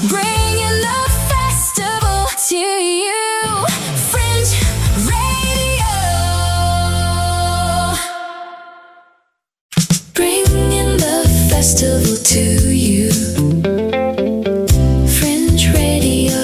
Bringing the festival to you. Fringe Radio. Bringing the festival to you. Fringe Radio.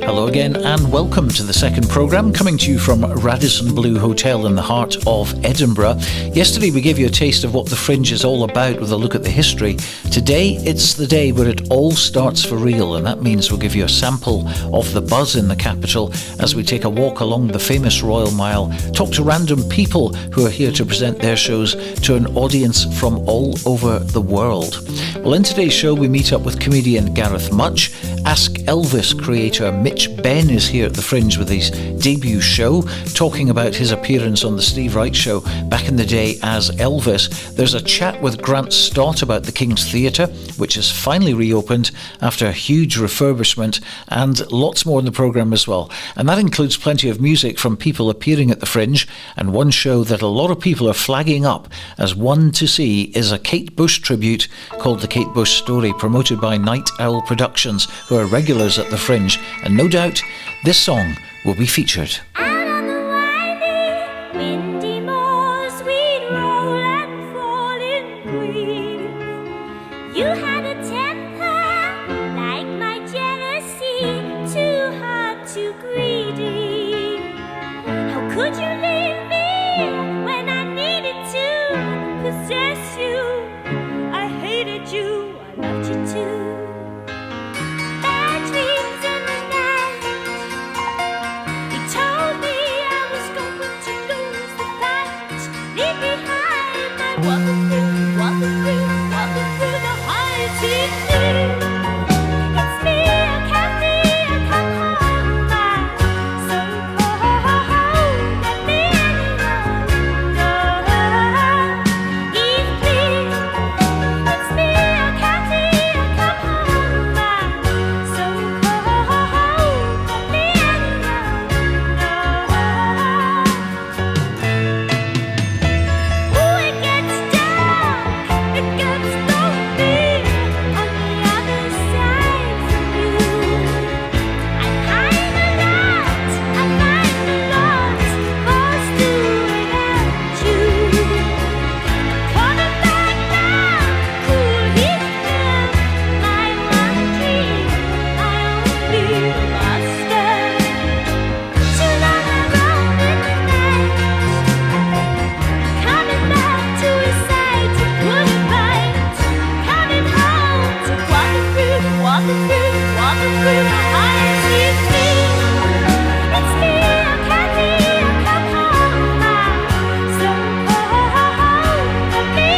Hello again and welcome to the second programme, coming to you from Radisson Blu Hotel in the heart of Edinburgh. Yesterday we gave you a taste of what the Fringe is all about with a look at the history. Today it's the day where it all starts for real, and that means we'll give you a sample of the buzz in the capital as we take a walk along the famous Royal Mile, talk to random people who are here to present their shows to an audience from all over the world. Well, in today's show we meet up with comedian Gareth Mutch. Ask Elvis creator Mitch Benn is here at the Fringe with his debut show, talking about his appearance on the Steve Wright Show back in the day as Elvis. There's a chat with Grant Stott about the King's Theatre, which has finally reopened after a huge refurbishment, and lots more in the programme as well. And that includes plenty of music from people appearing at the Fringe, and one show that a lot of people are flagging up as one to see is a Kate Bush tribute called The Kate Bush Story, promoted by Night Owl Productions, who are regulars at the Fringe, and no doubt this song will be featured. Out on the winding, windy moors, we'd roll and fall in grief. You had a temper like my jealousy, too hard, too greedy. How could you leave me when I needed to possess you? I hated you, I loved you too. Bad dreams in the night. He told me I was going to lose the fight. Leave behind my walking through the high sea. It's me, I can't be, I come home, my so cold. Let me alone. Leave me. It's me, I can't be, I come home, my so cold. Let me alone. Ooh, it gets dark, it gets lonely on the other side from you. I find a lot, lost doing at you. Coming back now, cool Heathcliff, my one dream, my only master. Too long I roamed in the night, coming back to his side to put it right, coming home to walking through the high sea. It's me, I can't be, I come home, my so cold. Let me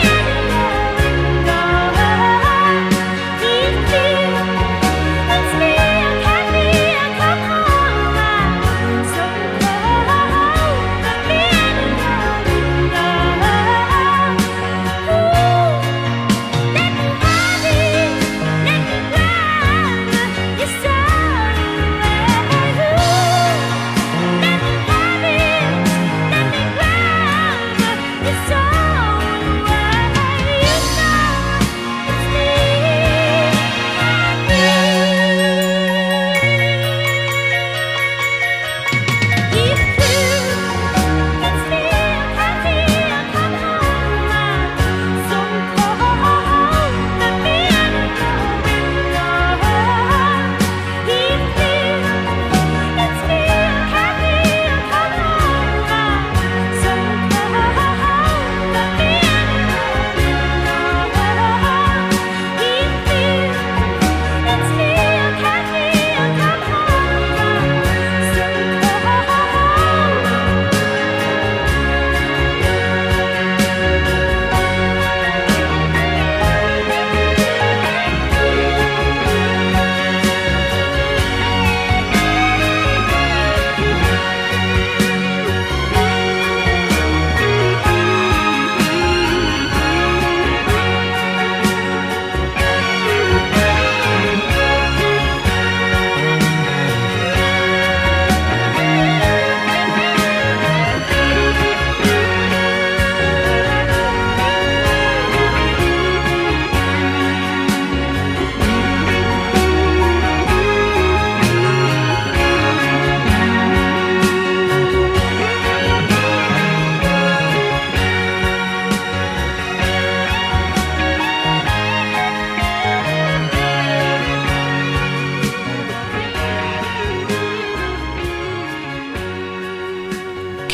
alone. Leave me. It's me, I can't be, I come home, my so cold. Let me alone. Let me have it, let me grab your side.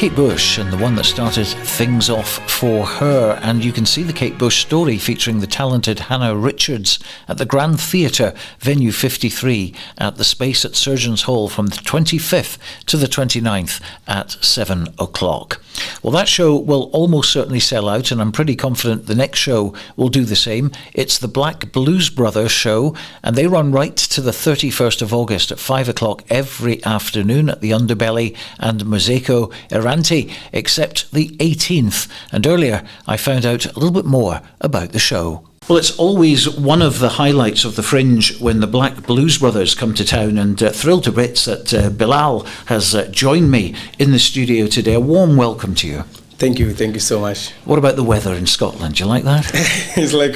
Kate Bush, and the one that started things off for her. And you can see the Kate Bush story featuring the talented Hannah Richards at the Grand Theatre, Venue 53, at the Space at Surgeons Hall from the 25th to the 29th at 7 o'clock. Well, that show will almost certainly sell out, and I'm pretty confident the next show will do the same. It's the Black Blues Brothers show, and they run right to the 31st of August at 5 o'clock every afternoon at the Underbelly and Mosaico Erranti, except the 18th. And earlier, I found out a little bit more about the show. Well, it's always one of the highlights of the Fringe when the Black Blues Brothers come to town, and thrilled to bits that Bilal has joined me in the studio today. A warm welcome to you. Thank you so much. What about the weather in Scotland? Do you like that? It's like,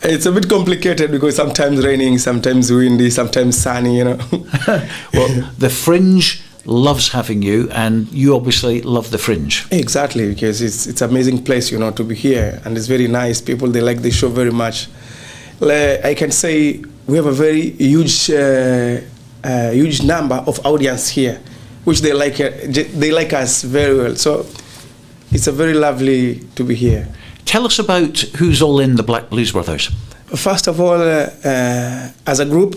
it's a bit complicated because sometimes raining, sometimes windy, sometimes sunny, Well, the Fringe loves having you, and you obviously love the Fringe. Exactly, because it's an amazing place, to be here, and it's very nice. People, they like the show very much. I can say we have a very huge number of audience here, which they like us very well. So it's a very lovely to be here. Tell us about who's all in the Black Blues Brothers. First of all, as a group,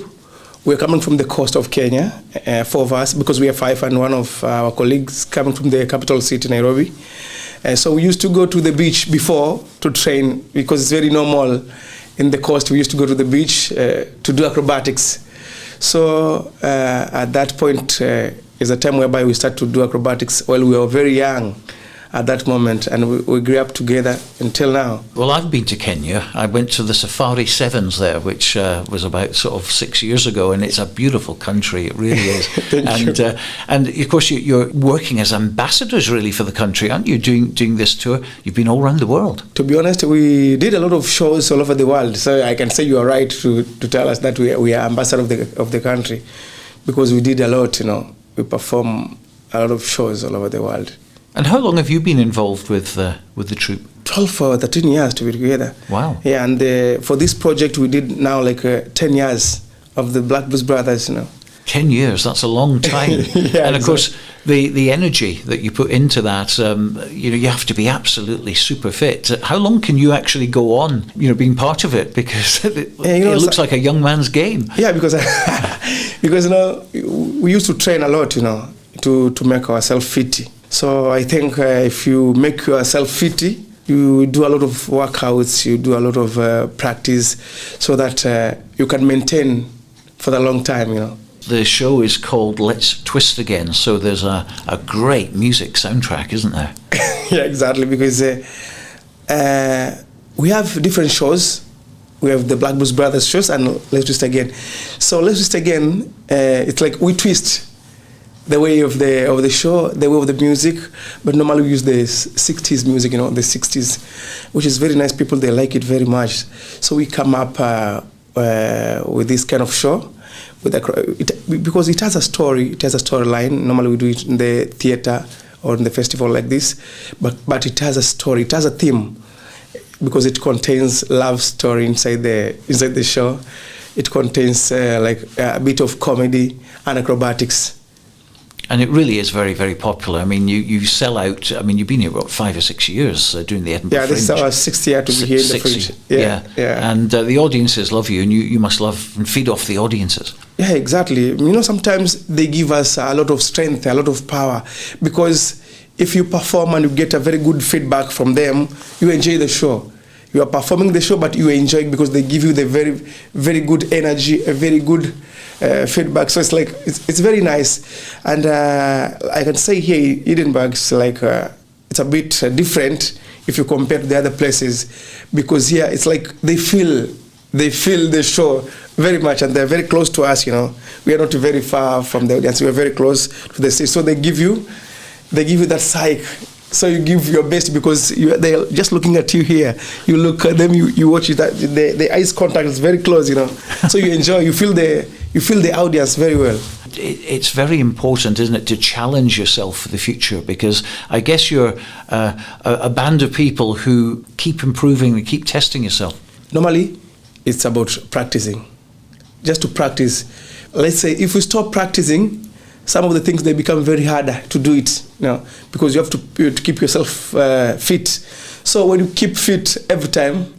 we're coming from the coast of Kenya, 4 of us, because we are 5, and one of our colleagues coming from the capital city, Nairobi. So we used to go to the beach before to train, because it's very normal in the coast. We used to go to the beach to do acrobatics. So at that point is a time whereby we start to do acrobatics while we were very young at that moment, and we grew up together until now. Well, I've been to Kenya. I went to the Safari Sevens there, which was about sort of 6 years ago, and it's a beautiful country. It really is. Thank you. And of course, you're working as ambassadors really for the country, aren't you? Doing this tour. You've been all around the world. To be honest, we did a lot of shows all over the world. So I can say you are right to tell us that we are ambassador of the country, because we did a lot. We perform a lot of shows all over the world. And how long have you been involved with the troupe? 12 or 13 years to be together. Wow. Yeah, and for this project we did now 10 years of the Black Blues Brothers, 10 years, that's a long time. Yeah, and of course, the energy that you put into that, you have to be absolutely super fit. How long can you actually go on, being part of it? Because it looks like a young man's game. Yeah, because we used to train a lot, to make ourselves fit. So I think if you make yourself fit, you do a lot of workouts, you do a lot of practice, so that you can maintain for the long time, The show is called Let's Twist Again, so there's a great music soundtrack, isn't there? Yeah, exactly, because we have different shows. We have the Black Blues Brothers shows and Let's Twist Again. So Let's Twist Again, it's like we twist the way of the show, the way of the music, but normally we use the 60s music, the 60s, which is very nice. People, they like it very much. So we come up with this kind of show, because it has a story, it has a storyline. Normally we do it in the theater or in the festival like this, but it has a story, it has a theme, because it contains love story inside the show. It contains a bit of comedy and acrobatics. And it really is very, very popular. I mean, you sell out. I mean, you've been here, what, 5 or 6 years doing the Edinburgh Fringe. Yeah, this is our 6th year to be here in the Fringe. Yeah. And the audiences love you, and you must love and feed off the audiences. Yeah, exactly. Sometimes they give us a lot of strength, a lot of power, because if you perform and you get a very good feedback from them, you enjoy the show. You are performing the show, but you enjoy it because they give you the very, very good energy, a very good feedback. So it's very nice. And I can say here, Edinburgh is it's a bit different if you compare to the other places, because here it's like they feel the show very much, and they're very close to us. We are not very far from the audience. We are very close to the stage. So they give you that psych. So you give your best, because they're just looking at you here. You look at them, you watch it. The eyes contact is very close, So you enjoy. You feel the audience very well. It's very important, isn't it, to challenge yourself for the future, because I guess you're a band of people who keep improving and keep testing yourself. Normally, it's about practicing. Just to practice. Let's say if we stop practicing, some of the things, they become very harder to do it, because you have to keep yourself fit. So when you keep fit every time,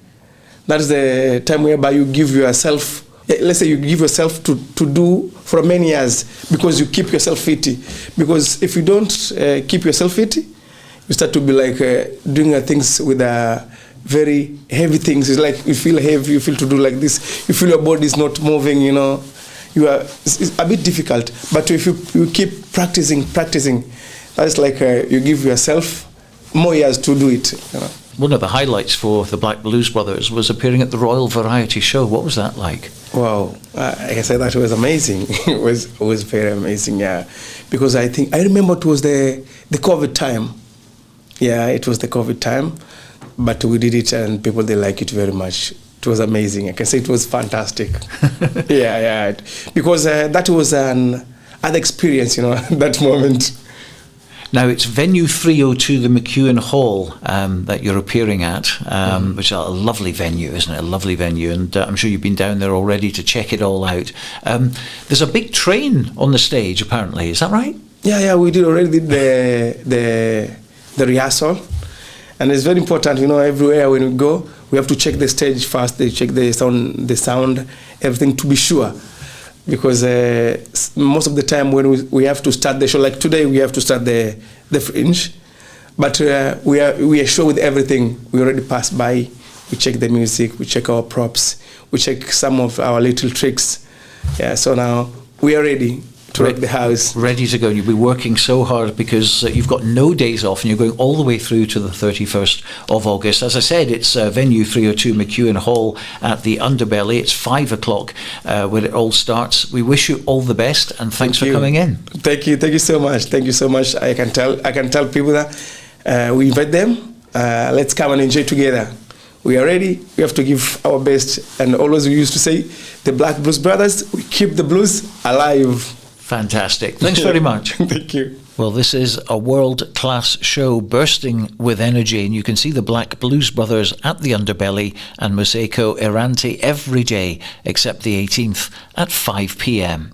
that is the time whereby you give yourself, let's say you give yourself to do for many years, because you keep yourself fit. Because if you don't keep yourself fit, you start to be like doing things with very heavy things. It's like you feel heavy, you feel to do like this, you feel your body is not moving, it's a bit difficult. But if you keep practicing, that's like you give yourself more years to do it. One of the highlights for the Black Blues Brothers was appearing at the Royal Variety Show. What was that like? Wow, like I said, that was amazing. It was very amazing, yeah. Because I remember it was the COVID time. Yeah, it was the COVID time, but we did it and people, they like it very much. It was amazing. I can say it was fantastic. yeah. Because that was an other experience, that moment. Now, it's venue 302, the McEwen Hall, that you're appearing at, which is a lovely venue, isn't it? A lovely venue. And I'm sure you've been down there already to check it all out. There's a big train on the stage, apparently. Is that right? Yeah, we already did the rehearsal. And it's very important, everywhere when we go, we have to check the stage first. They check the sound, everything, to be sure. Because most of the time when we have to start the show, like today we have to start the Fringe, but we are sure with everything. We already passed by, we check the music, we check our props, we check some of our little tricks. Yeah, so now we are ready to wreck the house. Ready to go. And you'll be working so hard because you've got no days off and you're going all the way through to the 31st of August. As I said, it's venue 302 McEwen Hall at the Underbelly. It's 5 o'clock when it all starts. We wish you all the best and thanks for coming in. Thank you so much. I can tell people that we invite them. Let's come and enjoy together. We are ready. We have to give our best. And always we used to say, the Black Blues Brothers, we keep the blues alive. Fantastic. Thanks very much. Thank you. Well, this is a world-class show bursting with energy, and you can see the Black Blues Brothers at the Underbelly and Museko Errante every day except the 18th at 5 p.m.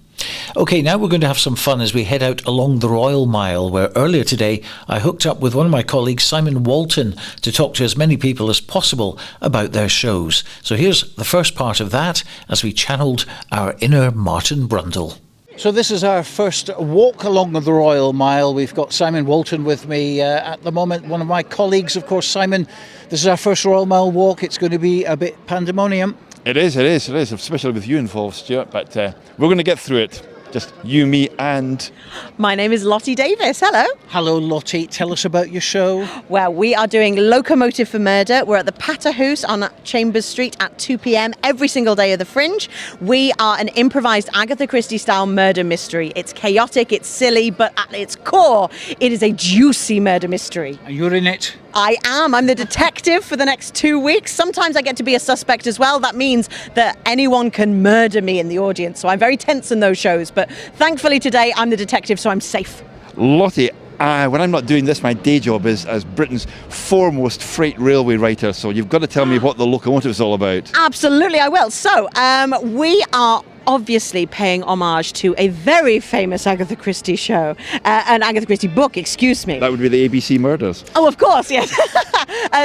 OK, now we're going to have some fun as we head out along the Royal Mile, where earlier today I hooked up with one of my colleagues, Simon Walton, to talk to as many people as possible about their shows. So here's the first part of that as we channeled our inner Martin Brundle. So this is our first walk along the Royal Mile. We've got Simon Walton with me at the moment, one of my colleagues, of course. Simon, this is our first Royal Mile walk. It's going to be a bit pandemonium. It is, especially with you involved, Stuart, but we're going to get through it. Just you, me and... My name is Lottie Davis. Hello. Hello, Lottie. Tell us about your show. Well, we are doing Locomotive for Murder. We're at the Patterhouse on Chambers Street at 2 p.m. every single day of the Fringe. We are an improvised Agatha Christie-style murder mystery. It's chaotic, it's silly, but at its core, it is a juicy murder mystery. And you're in it? I am. I'm the detective for the next 2 weeks. Sometimes I get to be a suspect as well. That means that anyone can murder me in the audience. So I'm very tense in those shows. But thankfully today I'm the detective, so I'm safe. Lottie, when I'm not doing this, my day job is as Britain's foremost freight railway writer. So you've got to tell me what the Locomotive is all about. Absolutely, I will. So we are obviously paying homage to a very famous Agatha Christie show, an Agatha Christie book, excuse me. That would be the ABC Murders. Oh, of course, yes.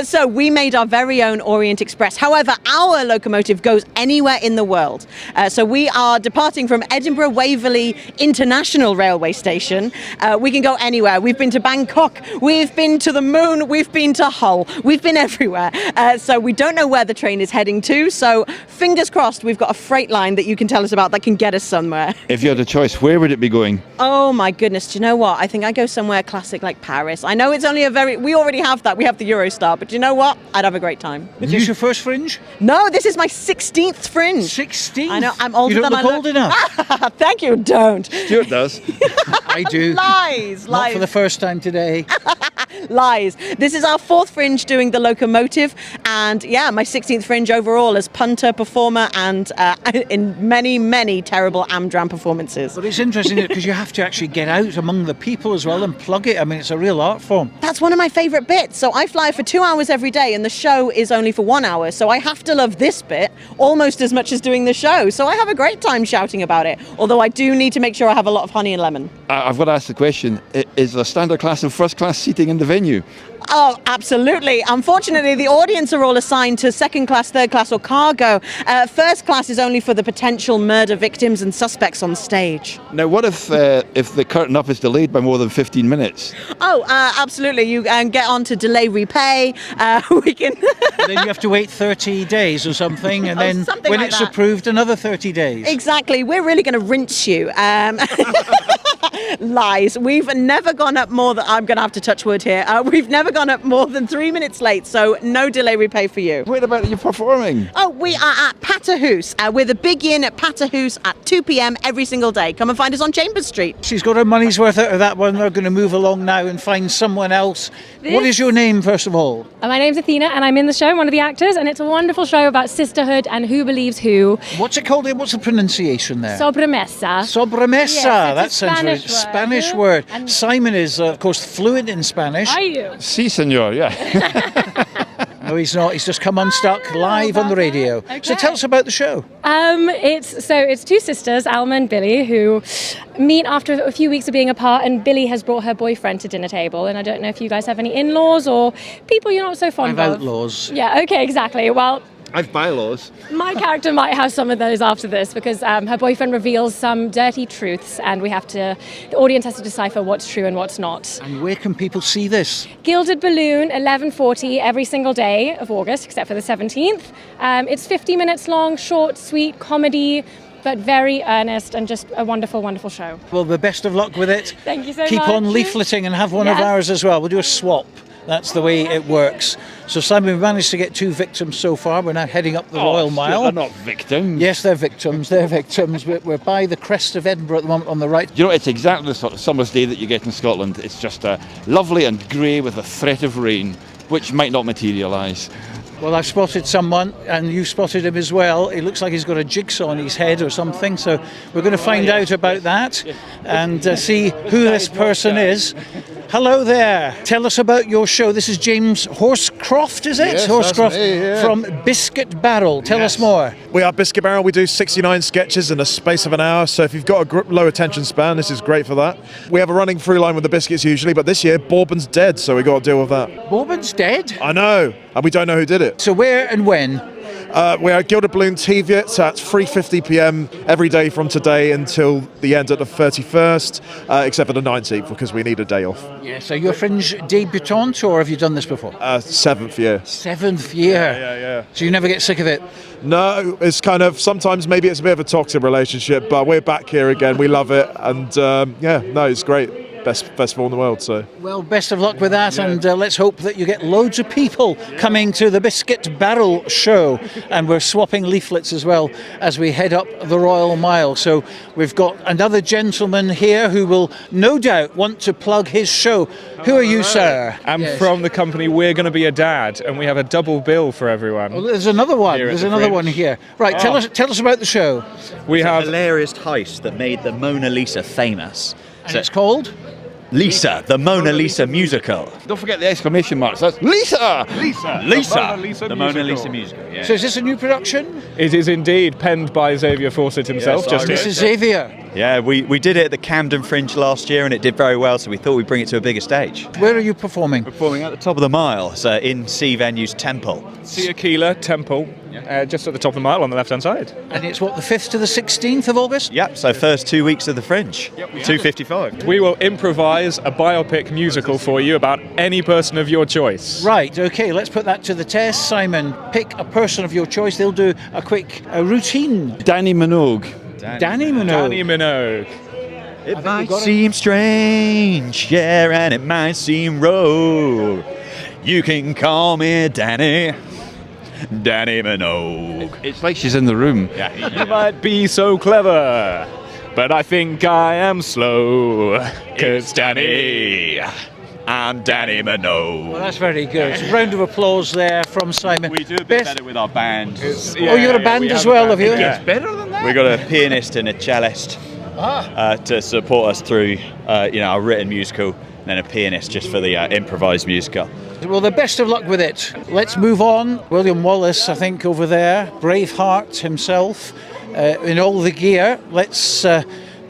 So we made our very own Orient Express. However, our locomotive goes anywhere in the world. So we are departing from Edinburgh Waverley International Railway Station. We can go anywhere. We've been to Bangkok, we've been to the moon, we've been to Hull, we've been everywhere. So we don't know where the train is heading to. So fingers crossed we've got a freight line that you can tell us about that can get us somewhere. If you had a choice, where would it be going? Oh my goodness, do you know what? I think I go somewhere classic like Paris. I know it's only we already have that. We have the Eurostar, but do you know what? I'd have a great time. Is this your first Fringe? No, this is my 16th Fringe. 16th? I know, I'm older than I look. You don't look old enough. Thank you, don't. Stuart does. I do. Lies. Not for the first time today. Lies. This is our 4th Fringe doing the Locomotive, and yeah, my 16th Fringe overall as punter, performer, and in many terrible Amdram performances. But it's interesting because you have to actually get out among the people as well and plug it. I mean, it's a real art form. That's one of my favourite bits. So I fly for 2 hours every day and the show is only for 1 hour. So I have to love this bit almost as much as doing the show. So I have a great time shouting about it. Although I do need to make sure I have a lot of honey and lemon. I've got to ask the question, is there standard class and first class seating in the venue? Oh, absolutely. Unfortunately, the audience are all assigned to second class, third class or cargo. First class is only for the potential murder victims and suspects on stage. Now, what if the curtain up is delayed by more than 15 minutes? Oh, absolutely. You get on to delay repay. We can... Then you have to wait 30 days or something, and then something when like it's that. approved, another 30 days. Exactly. We're really going to rinse you. Lies. We've never gone up more than... I'm going to have to touch wood here. We've never gone up more than 3 minutes late, so no delay repay for you. Where about you performing? Oh, we are at Patterhouse. We're the big inn at Patterhouse at 2 p.m. every single day. Come and find us on Chambers Street. She's got her money's worth out of that one. They're going to move along now and find someone else. What is your name, first of all? My name's Athena and I'm in the show, I'm one of the actors, and it's a wonderful show about sisterhood and who believes who. What's it called? What's the pronunciation there? Sobremesa. Sobremesa. Yes, That it's a sounds Spanish right. word. Spanish word. And- Simon is, of course, fluent in Spanish. Are you? Si, senor, yeah. No, he's not. He's just come unstuck live on the radio. Okay. So tell us about the show. It's two sisters, Alma and Billy, who meet after a few weeks of being apart, and Billy has brought her boyfriend to dinner table. And I don't know if you guys have any in-laws or people you're not so fond I've of. outlaws. Yeah, okay, exactly. Well, I've bylaws. my character might have some of those after this because her boyfriend reveals some dirty truths, and the audience has to decipher what's true and what's not. And where can people see this? Gilded Balloon, 11:40 every single day of August, except for the 17th. It's 50 minutes long, short, sweet comedy, but very earnest and just a wonderful, wonderful show. Well, the best of luck with it. Thank you so Keep much. on leafleting and have one of Yes. ours as well. We'll do a swap. That's the way it works. So, Simon, we've managed to get 2 victims so far. We're now heading up the Royal Mile. They're not victims. Yes, they're victims. They're victims. We're by the crest of Edinburgh at the moment on the right. You know, it's exactly the sort of summer's day that you get in Scotland. It's just lovely and grey with a threat of rain, which might not materialise. Well, I've spotted someone, and you spotted him as well. It looks like he's got a jigsaw on his head or something, so we're going to find out about that and see who this person is. Hello there. Tell us about your show. This is James Horscroft, is it? Yes, Horscroft that's me, yeah. from Biscuit Barrel. Tell us more. We are Biscuit Barrel. We do 69 sketches in the space of an hour. So if you've got a low attention span, this is great for that. We have a running through line with the biscuits usually, but this year Bourbon's dead, so we got to deal with that. Bourbon's dead? I know, and we don't know who did it. So where and when? We're at Gilded Balloon TV, so it's 3:50 p.m. every day from today until the end of the 31st, except for the 19th because we need a day off. Yes. Are you a Fringe debutante, or have you done this before? 7th year. 7th year. Yeah. So you never get sick of it? No, it's kind of, sometimes maybe it's a bit of a toxic relationship, but we're back here again. We love it, and it's great. Best festival in the world, so. Well, best of luck with that, and let's hope that you get loads of people coming to the Biscuit Barrel show. And we're swapping leaflets as well as we head up the Royal Mile. So we've got another gentleman here who will no doubt want to plug his show. Who are you, sir? I'm Yes. from the company We're Gonna Be a Dad, and we have a double bill for everyone. Well, there's another one. Here at There's the another Fringe. one here. Right, tell us about the show. We have hilarious heist that made the Mona Lisa famous. And it's called? Lisa, the Mona Lisa musical. Don't forget the exclamation marks. That's Lisa! Lisa, the Mona Lisa musical. Yeah. So is this a new production? It is indeed penned by Xavier Fawcett himself. Yes, This is Xavier. Yeah, we did it at the Camden Fringe last year and it did very well, so we thought we'd bring it to a bigger stage. Where are you performing? Performing at the top of the mile, so in C Venue's Temple. Aquila Temple, just at the top of the mile on the left-hand side. And it's what, the 5th to the 16th of August? Yep, so first 2 weeks of the Fringe. 2:55. We will improvise a biopic musical for you about any person of your choice. Right, okay, let's put that to the test. Simon, pick a person of your choice. They'll do a quick routine. Danny Minogue. Danny Minogue. Danny Minogue. It might seem strange, yeah, and it might seem rogue. You can call me Danny Minogue. It's like she's in the room. You might be so clever, but I think I am slow. 'Cause Danny, I'm Danny Minogue. Well, that's very good. Round of applause there from Simon. We do a bit better with our band. Oh, you're a band as well, have you? Better than that? We've got a pianist and a cellist to support us through our written musical, and then a pianist just for the improvised musical. Well, the best of luck with it. Let's move on. William Wallace, I think, over there. Braveheart himself, in all the gear. Let's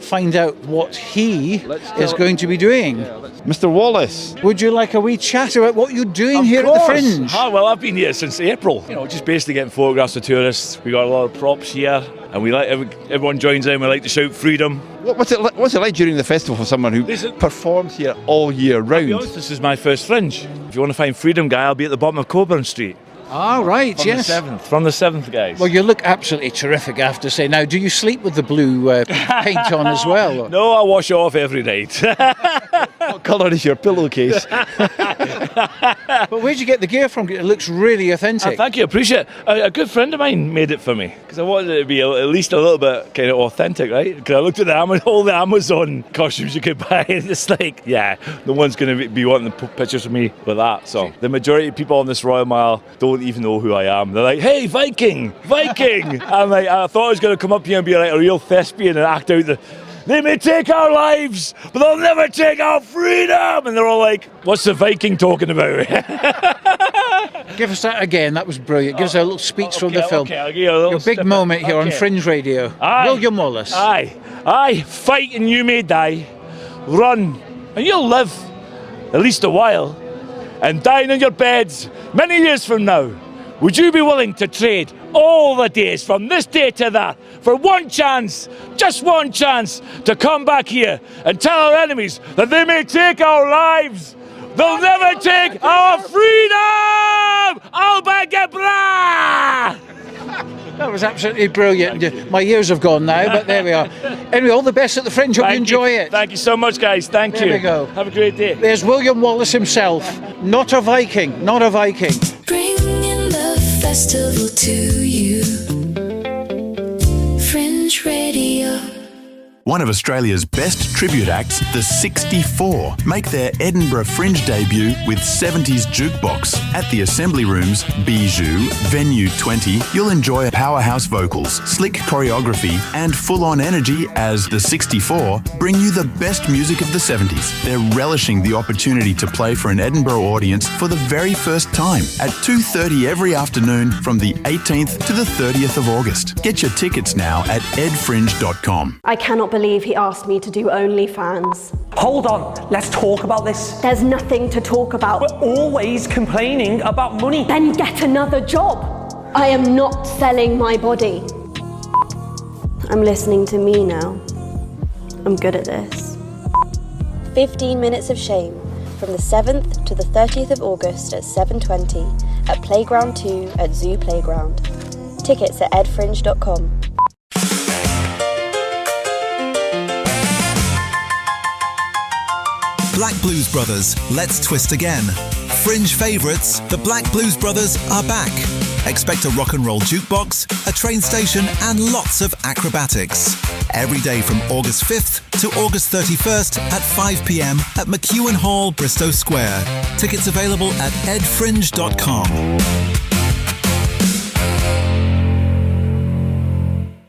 find out what he is going to be doing. Mr. Wallace. Would you like a wee chat about what you're doing here at the Fringe? Well, I've been here since April. Just basically getting photographs of tourists. We got a lot of props here, and we like everyone joins in. We like to shout freedom. What's it like during the festival for someone who performs here all year round? To be honest, this is my first Fringe. If you want to find freedom, guy, I'll be at the bottom of Coburn Street. Ah, right, yes. From the 7th, guys. Well, you look absolutely terrific, I have to say. Now, do you sleep with the blue paint on as well? No, I wash it off every night. What colour is your pillowcase? But where'd you get the gear from? It looks really authentic. Thank you, appreciate it. A good friend of mine made it for me, because I wanted it to be at least a little bit kind of authentic, right? Because I looked at all the Amazon costumes you could buy, and it's like, yeah, no one's going to be wanting to put pictures of me with that. So the majority of people on this Royal Mile don't even know who I am. They're like, hey, Viking! I'm like, I thought I was going to come up here and be like a real thespian and act out they may take our lives, but they'll never take our freedom! And they're all like, what's the Viking talking about? Give us that again, that was brilliant. Give us a little speech from the film. Okay, I'll give you a little Your big moment here on Fringe Radio. William Wallace. Aye, fight and you may die. Run and you'll live, at least a while. And dying on your beds many years from now. Would you be willing to trade all the days from this day to that for one chance, just one chance, to come back here and tell our enemies that they may take our lives? They'll never take our freedom! Albagebra! That was absolutely brilliant. My years have gone now, but there we are. Anyway, all the best at the Fringe. Hope you enjoy it. Thank you so much, guys. Thank you. There we go. Have a great day. There's William Wallace himself. Not a Viking. Not a Viking. Bringing the festival to you. Fringe Radio. One of Australia's best tribute acts, the 64, make their Edinburgh Fringe debut with 70s jukebox. At the Assembly Rooms, Bijou, Venue 20, you'll enjoy powerhouse vocals, slick choreography, and full-on energy as the 64 bring you the best music of the 70s. They're relishing the opportunity to play for an Edinburgh audience for the very first time at 2:30 every afternoon from the 18th to the 30th of August. Get your tickets now at edfringe.com. I cannot believe he asked me to do OnlyFans. Hold on, let's talk about this. There's nothing to talk about. We're always complaining about money. Then get another job. I am not selling my body. I'm listening to me now. I'm good at this. 15 Minutes of Shame, from the 7th to the 30th of August at 7:20 at Playground 2 at Zoo Playground. Tickets at edfringe.com. Black Blues Brothers, Let's Twist Again. Fringe favourites, the Black Blues Brothers are back. Expect a rock and roll jukebox, a train station, and lots of acrobatics. Every day from August 5th to August 31st at 5 p.m. at McEwen Hall, Bristow Square. Tickets available at edfringe.com.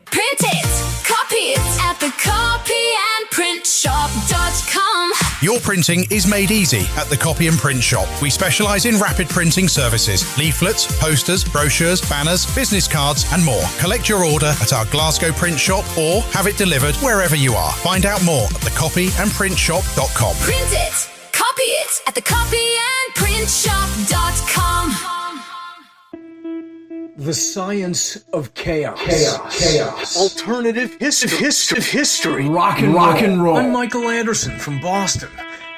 Print it, copy it at the copyandprintshop.com. Your printing is made easy at the Copy and Print Shop. We specialise in rapid printing services, leaflets, posters, brochures, banners, business cards and more. Collect your order at our Glasgow print shop or have it delivered wherever you are. Find out more at thecopyandprintshop.com. Print it, copy it at the copyandprintshop.com. The science of chaos. Alternative history. Rock and roll. I'm Michael Anderson from Boston,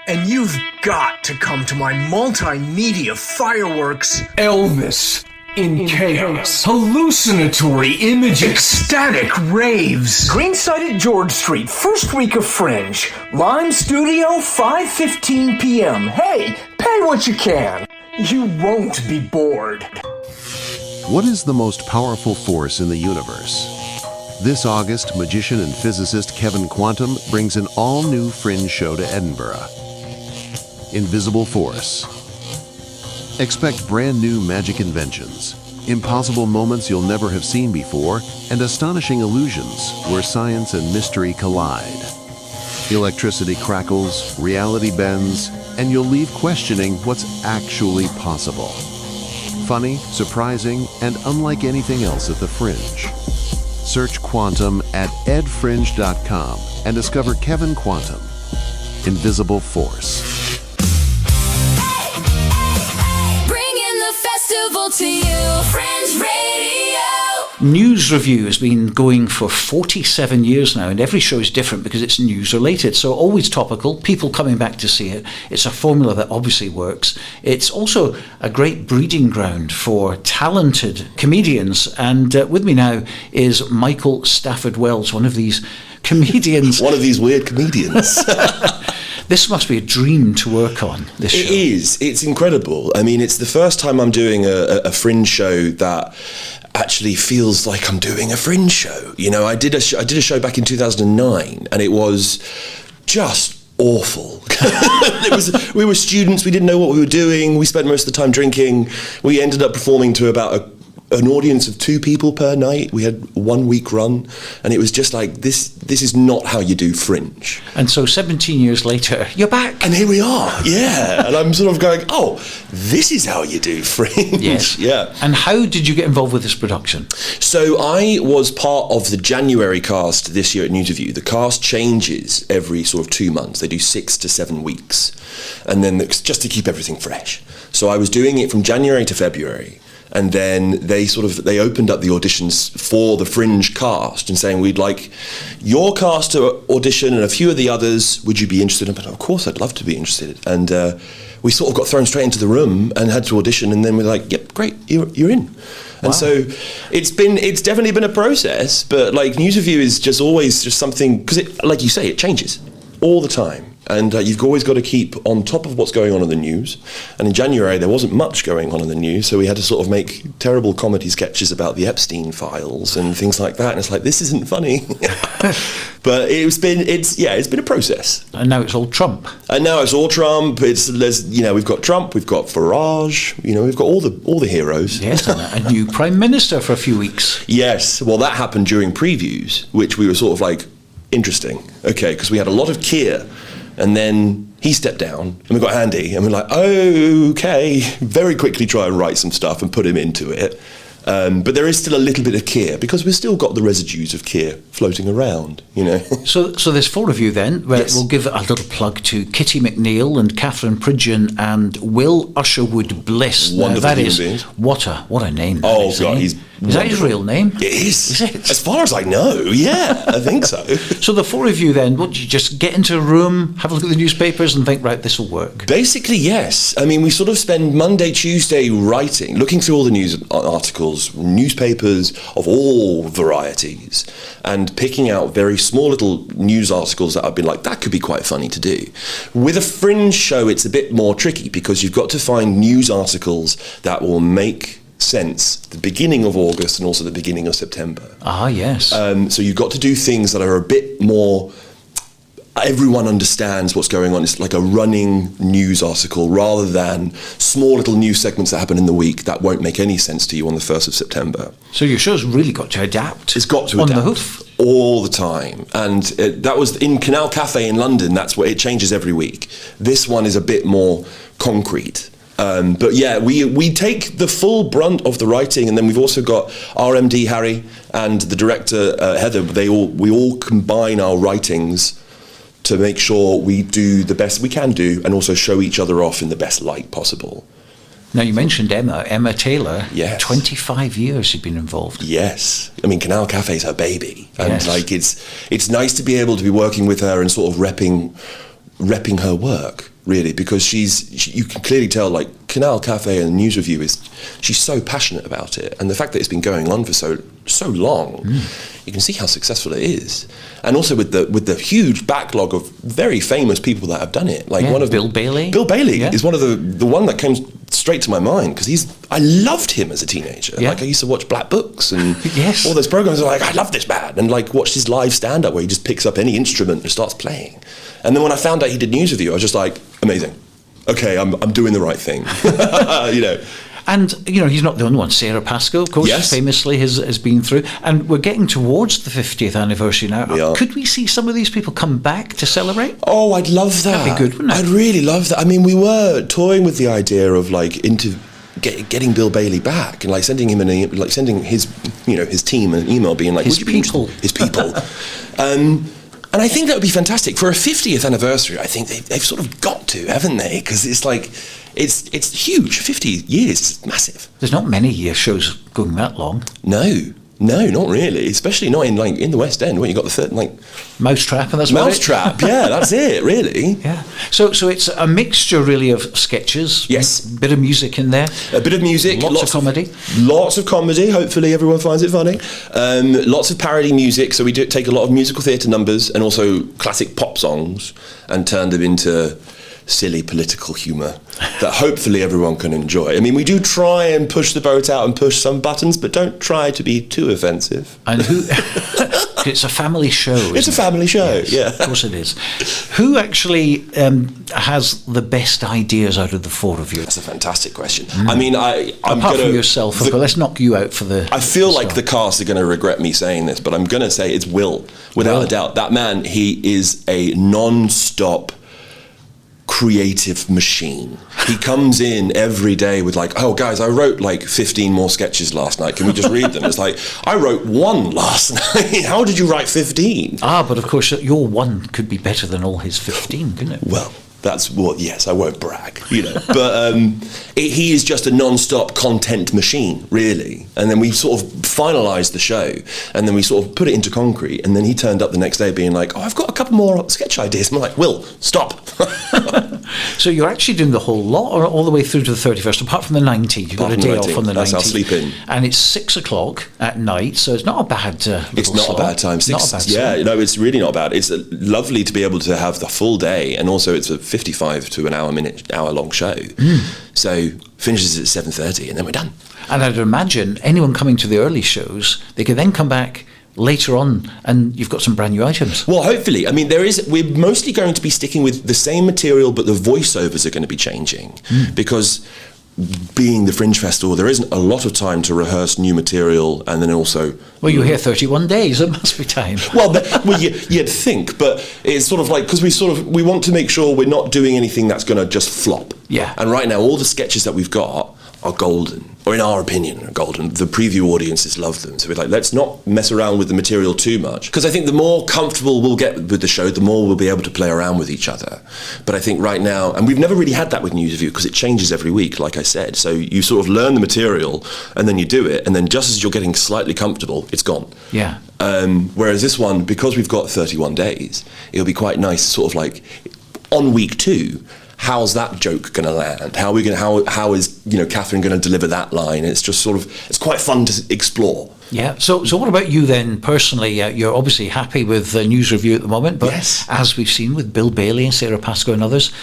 and you've got to come to my multimedia fireworks, Elvis in Chaos. Hallucinatory images, ecstatic raves. Greenside at George Street, first week of Fringe. Lime Studio, 5:15 p.m. Hey, pay what you can. You won't be bored. What is the most powerful force in the universe? This August, magician and physicist Kevin Quantum brings an all-new Fringe show to Edinburgh. Invisible Force. Expect brand new magic inventions, impossible moments you'll never have seen before, and astonishing illusions where science and mystery collide. Electricity crackles, reality bends, and you'll leave questioning what's actually possible. Funny, surprising, and unlike anything else at the Fringe. Search Quantum at edfringe.com and discover Kevin Quantum, Invisible Force. Bringing the festival to you, Fringe Radio. News Revue has been going for 47 years now, and every show is different because it's news related, so always topical, people coming back to see it. It's a formula that obviously works. It's also a great breeding ground for talented comedians, and with me now is Michael Stafford-Wells, one of these comedians. One of these weird comedians. This must be a dream to work on, this show. It is. It's incredible. I mean, it's the first time I'm doing a Fringe show that actually feels like I'm doing a Fringe show. You know, I did a show back in 2009, and it was just awful. We were students, we didn't know what we were doing, we spent most of the time drinking. We ended up performing to about an audience of 2 people per night. We had 1 week run, and it was just like, this is not how you do Fringe. And so 17 years later, you're back. And here we are, yeah. And I'm sort of going, oh, this is how you do Fringe. Yes. Yeah. And how did you get involved with this production? So I was part of the January cast this year at News Revue. The cast changes every sort of 2 months. They do 6 to 7 weeks. And then just to keep everything fresh. So I was doing it from January to February. And then they opened up the auditions for the Fringe cast and saying, we'd like your cast to audition and a few of the others. Would you be interested? But of course, I'd love to be interested. And we sort of got thrown straight into the room and had to audition. And then we're like, yep, great, you're in. And so it's definitely been a process. But like News Revue is just always just something, because like you say, it changes all the time. And you've always got to keep on top of what's going on in the news. And in January, there wasn't much going on in the news, so we had to sort of make terrible comedy sketches about the Epstein files and things like that. And it's like, this isn't funny. But it's been a process. And now it's all Trump. And now it's all Trump. We've got Trump, we've got Farage, we've got all the heroes. Yes, and a new prime minister for a few weeks. Yes, well, that happened during previews, which we were sort of like, interesting. Okay, because we had a lot of Keir. And then he stepped down, and we got Andy, and we're like, oh, okay, very quickly try and write some stuff and put him into it. But there is still a little bit of Keir, because we've still got the residues of Keir floating around, So there's 4 of you then. Yes. We'll give a little plug to Kitty McNeil and Catherine Pridgeon and Will Usherwood Bliss. Wonderful that human is beings. What a name. Oh, God, he's Is that his real name? It is. Is it? As far as I know, yeah, I think so. So the 4 of you then, what, you just get into a room, have a look at the newspapers and think, right, this will work? Basically, yes. I mean, we sort of spend Monday, Tuesday writing, looking through all the news articles, newspapers of all varieties, and picking out very small little news articles that I've been like, that could be quite funny to do. With a Fringe show, it's a bit more tricky, because you've got to find news articles that will make sense the beginning of August and also the beginning of September. Ah, yes. So you've got to do things that are a bit more, everyone understands what's going on. It's like a running news article rather than small little news segments that happen in the week that won't make any sense to you on the 1st of September. So your show's really got to adapt. It's got to on adapt. The hoof. All the time. And that was in Canal Cafe in London. That's where it changes every week. This one is a bit more concrete. But yeah, we take the full brunt of the writing, and then we've also got our MD Harry and the director Heather. We all combine our writings to make sure we do the best we can do, and also show each other off in the best light possible. Now, you mentioned Emma Taylor. Yes. 25 years you've been involved. Yes. I mean, Canal Cafe's her baby. And Yes. it's nice to be able to be working with her and sort of repping her work, really, because you can clearly tell, like, Canal Cafe and News Revue she's so passionate about it, and the fact that it's been going on for so long, you can see how successful it is. And also with the huge backlog of very famous people that have done it, like one of Bill Bailey. Bill Bailey is one of the one that came straight to my mind, because I loved him as a teenager. Like, I used to watch Black Books and all those programs. Like, I love this man, and like watched his live stand-up where he just picks up any instrument and starts playing. And then when I found out he did News Revue, I was just like, amazing. Okay, I'm doing the right thing. And, he's not the only one. Sarah Pascoe, of course, famously has been through. And we're getting towards the 50th anniversary now. We are. Could we see some of these people come back to celebrate? Oh, I'd love that. That'd be good, wouldn't it? I'd really love that. I mean, we were toying with the idea of, like, getting Bill Bailey back and like sending him sending his team an email being like his people. And I think that would be fantastic for a 50th anniversary. I think they've sort of got to, haven't they? Because it's like it's huge. 50 years is massive. There's not many shows going that long. No, not really. Especially not in the West End where you got the third Mousetrap, and that's Mousetrap. Yeah, that's it. Really. Yeah. So it's a mixture really of sketches. Yes. Bit of music in there. A bit of music. Lots of comedy. Lots of comedy. Hopefully everyone finds it funny. Lots of parody music. So we take a lot of musical theatre numbers and also classic pop songs and turn them into silly political humour that hopefully everyone can enjoy. I mean, we do try and push the boat out and push some buttons, but don't try to be too offensive. And who? It's a family show. It's a family show. Yes, yeah, of course it is. Who actually has the best ideas out of the four of you? That's a fantastic question. I mean, I'm apart from yourself, let's knock you out for the. I feel like the cast are going to regret me saying this, but I'm going to say it's Will, without a doubt. That man, he is a non-stop creative machine. He comes in every day with like, oh guys, I wrote like 15 more sketches last night. Can we just read them? It's like, I wrote one last night. How did you write 15? But of course your one could be better than all his 15, couldn't it? Well, that's what, yes, I won't brag, but he is just a non-stop content machine, really. And then we sort of finalised the show and then we sort of put it into concrete, and then he turned up the next day being like, oh, I've got a couple more sketch ideas. And I'm like, Will, stop. So you're actually doing the whole lot, or all the way through to the 31st, apart from the 19th. You've got a day off on the 19th. That's our sleep in. And it's 6 o'clock at night, so it's not a bad It's not a bad time. It's really not bad. It's lovely to be able to have the full day, and also it's a 55 to an hour long show. So finishes at 7:30 and then we're done. And I'd imagine anyone coming to the early shows, they can then come back later on and you've got some brand new items. Well, hopefully. I mean, we're mostly going to be sticking with the same material, but the voiceovers are going to be changing because being the Fringe Festival, there isn't a lot of time to rehearse new material, and then also... Well, you're here 31 days, it must be time. You'd think, but it's sort of like, because we want to make sure we're not doing anything that's going to just flop. Yeah. And right now, all the sketches that we've got are golden, or in our opinion, are golden. The preview audiences love them. So we're like, let's not mess around with the material too much. Because I think the more comfortable we'll get with the show, the more we'll be able to play around with each other. But I think right now, and we've never really had that with News Review because it changes every week, like I said. So you sort of learn the material and then you do it, and then just as you're getting slightly comfortable, it's gone. Yeah. Whereas this one, because we've got 31 days, it'll be quite nice, sort of like on week 2. How's that joke going to land? How is Catherine going to deliver that line? It's just sort of, it's quite fun to explore. Yeah. So what about you then personally? You're obviously happy with the News Review at the moment, but as we've seen with Bill Bailey and Sarah Pascoe and others,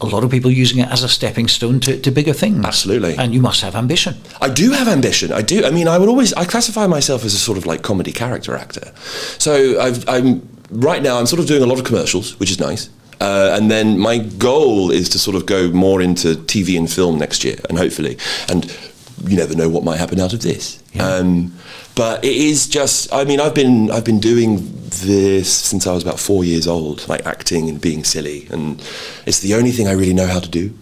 a lot of people using it as a stepping stone to bigger things. Absolutely. And you must have ambition. I do have ambition. I do. I mean, I classify myself as a sort of like comedy character actor. So right now I'm sort of doing a lot of commercials, which is nice. And then my goal is to sort of go more into TV and film next year, and hopefully, and you never know what might happen out of this. Yeah. But it is just, I mean, I've been doing this since I was about 4 years old, like acting and being silly, and it's the only thing I really know how to do.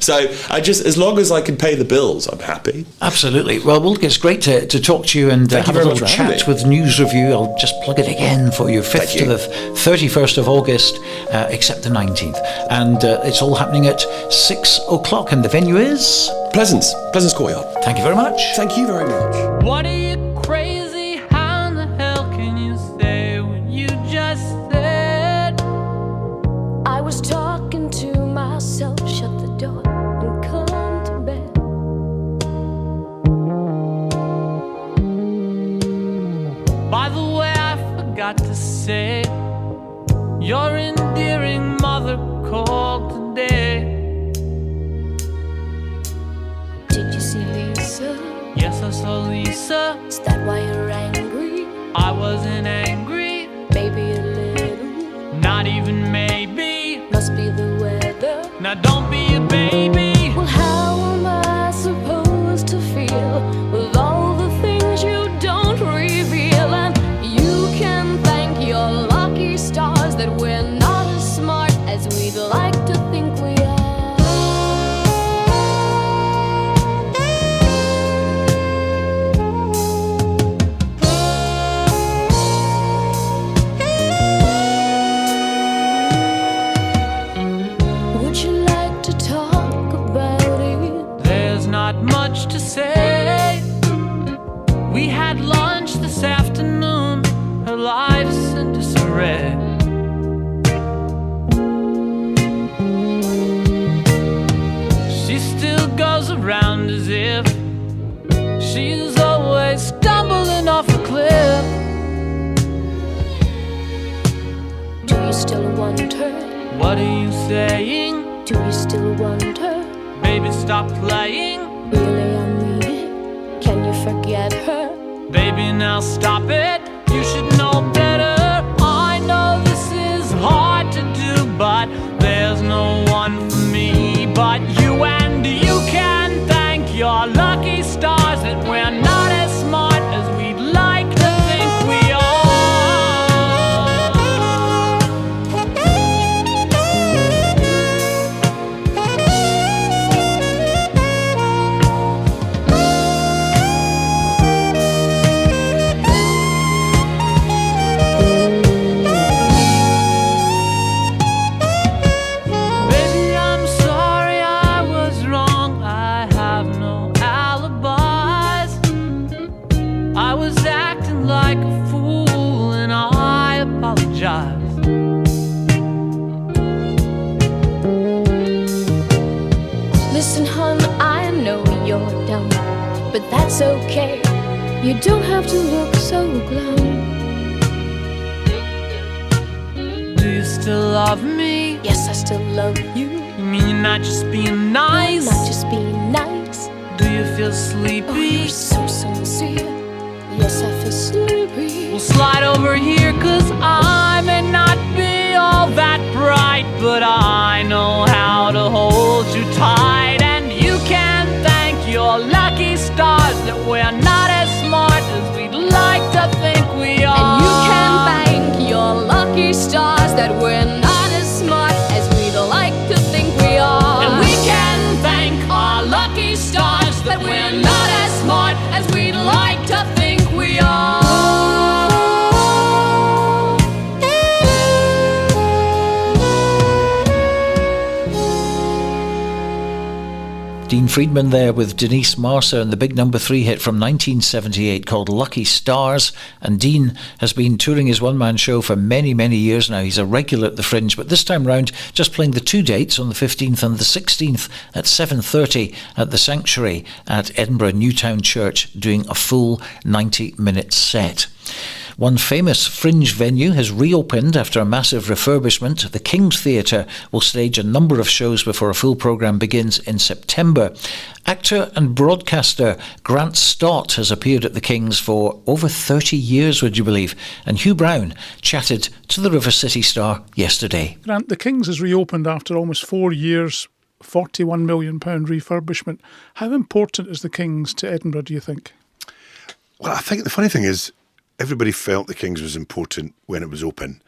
So as long as I can pay the bills, I'm happy. Absolutely. Well, it's great to talk to you and have a little chat with News Review. I'll just plug it again for you. 5th to the 31st of August, except the 19th. And it's all happening at 6 o'clock, and the venue is? Pleasance Courtyard. Thank you very much. Thank you very much. What are you crazy? How in the hell can you say what you just said? I was talking to myself, shut the door and come to bed. By the way, I forgot to say, your endearing mother called today. Did you see Lisa? Yes, I saw Lisa. Is that why you're angry? I wasn't angry. Maybe a little. Not even maybe. Must be the weather. Now don't be a baby. Well, how am I supposed to feel with all the things you don't reveal? And you can thank your lucky stars that we're not as smart as we'd like to think we are. life's in disarray. She still goes around as if she's always stumbling off a cliff. Do you still wonder? What are you saying? Do you still wonder? Baby, stop playing. Really, I mean it. Can you forget her? Baby, now stop it. You should know better. I know this is hard to do, but there's no one for me but you, and you can thank your lucky stars that we're not as smart as we'd like to think we are. Baby, I'm sorry I was wrong. I have no alibis. I was acting like a fool and I apologize. Listen, hon, I know you're dumb, but that's okay. You don't have to look so glum. Do you still love me? Yes, I still love you. You mean you're not just being nice? Not just being nice. Do you feel sleepy? Oh, you're so sincere. Yes, I feel sleepy. We'll slide over here, 'cause I may not be all that bright, but I know how to hold you tight. And you can thank your lucky stars that we're not as smart as we'd like to think we are. And you can thank your lucky stars that we're not as smart as we'd like to think we are. And we can thank our lucky stars that we're not as smart as we'd like to think we are. Dean Friedman there with Denise, Marsa and the big number 3 hit from 1978 called Lucky Stars. And Dean has been touring his one-man show for many, many years now. He's a regular at the Fringe, but this time round just playing the 2 dates on the 15th and the 16th at 7:30 at the Sanctuary at Edinburgh Newtown Church, doing a full 90-minute set. One famous Fringe venue has reopened after a massive refurbishment. The King's Theatre will stage a number of shows before a full programme begins in September. Actor and broadcaster Grant Stott has appeared at the King's for over 30 years, would you believe? And Hugh Brown chatted to the River City Star yesterday. Grant, the King's has reopened after almost 4 years, £41 million refurbishment. How important is the King's to Edinburgh, do you think? Well, I think the funny thing is, everybody felt the King's was important when it was open,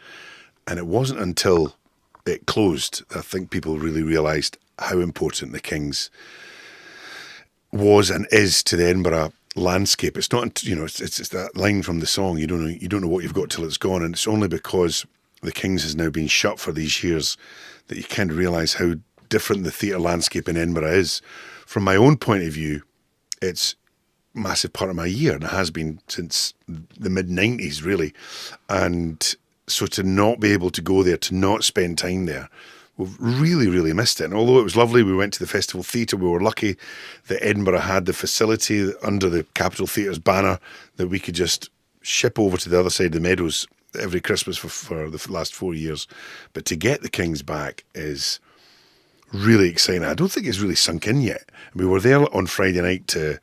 and it wasn't until it closed that I think people really realised how important the King's was and is to the Edinburgh landscape. It's not, you know, it's that line from the song. You don't know what you've got till it's gone, and it's only because the King's has now been shut for these years that you kind of realise how different the theatre landscape in Edinburgh is. From my own point of view, it's massive part of my year, and it has been since the mid-90s really, and so to not be able to go there, to not spend time there, we've really missed it. And although it was lovely, we went to the Festival Theatre, we were lucky that Edinburgh had the facility under the Capitol Theatre's banner that we could just ship over to the other side of the Meadows every Christmas for the last 4 years. But to get the King's back is really exciting. I don't think it's really sunk in yet. We were there on Friday night to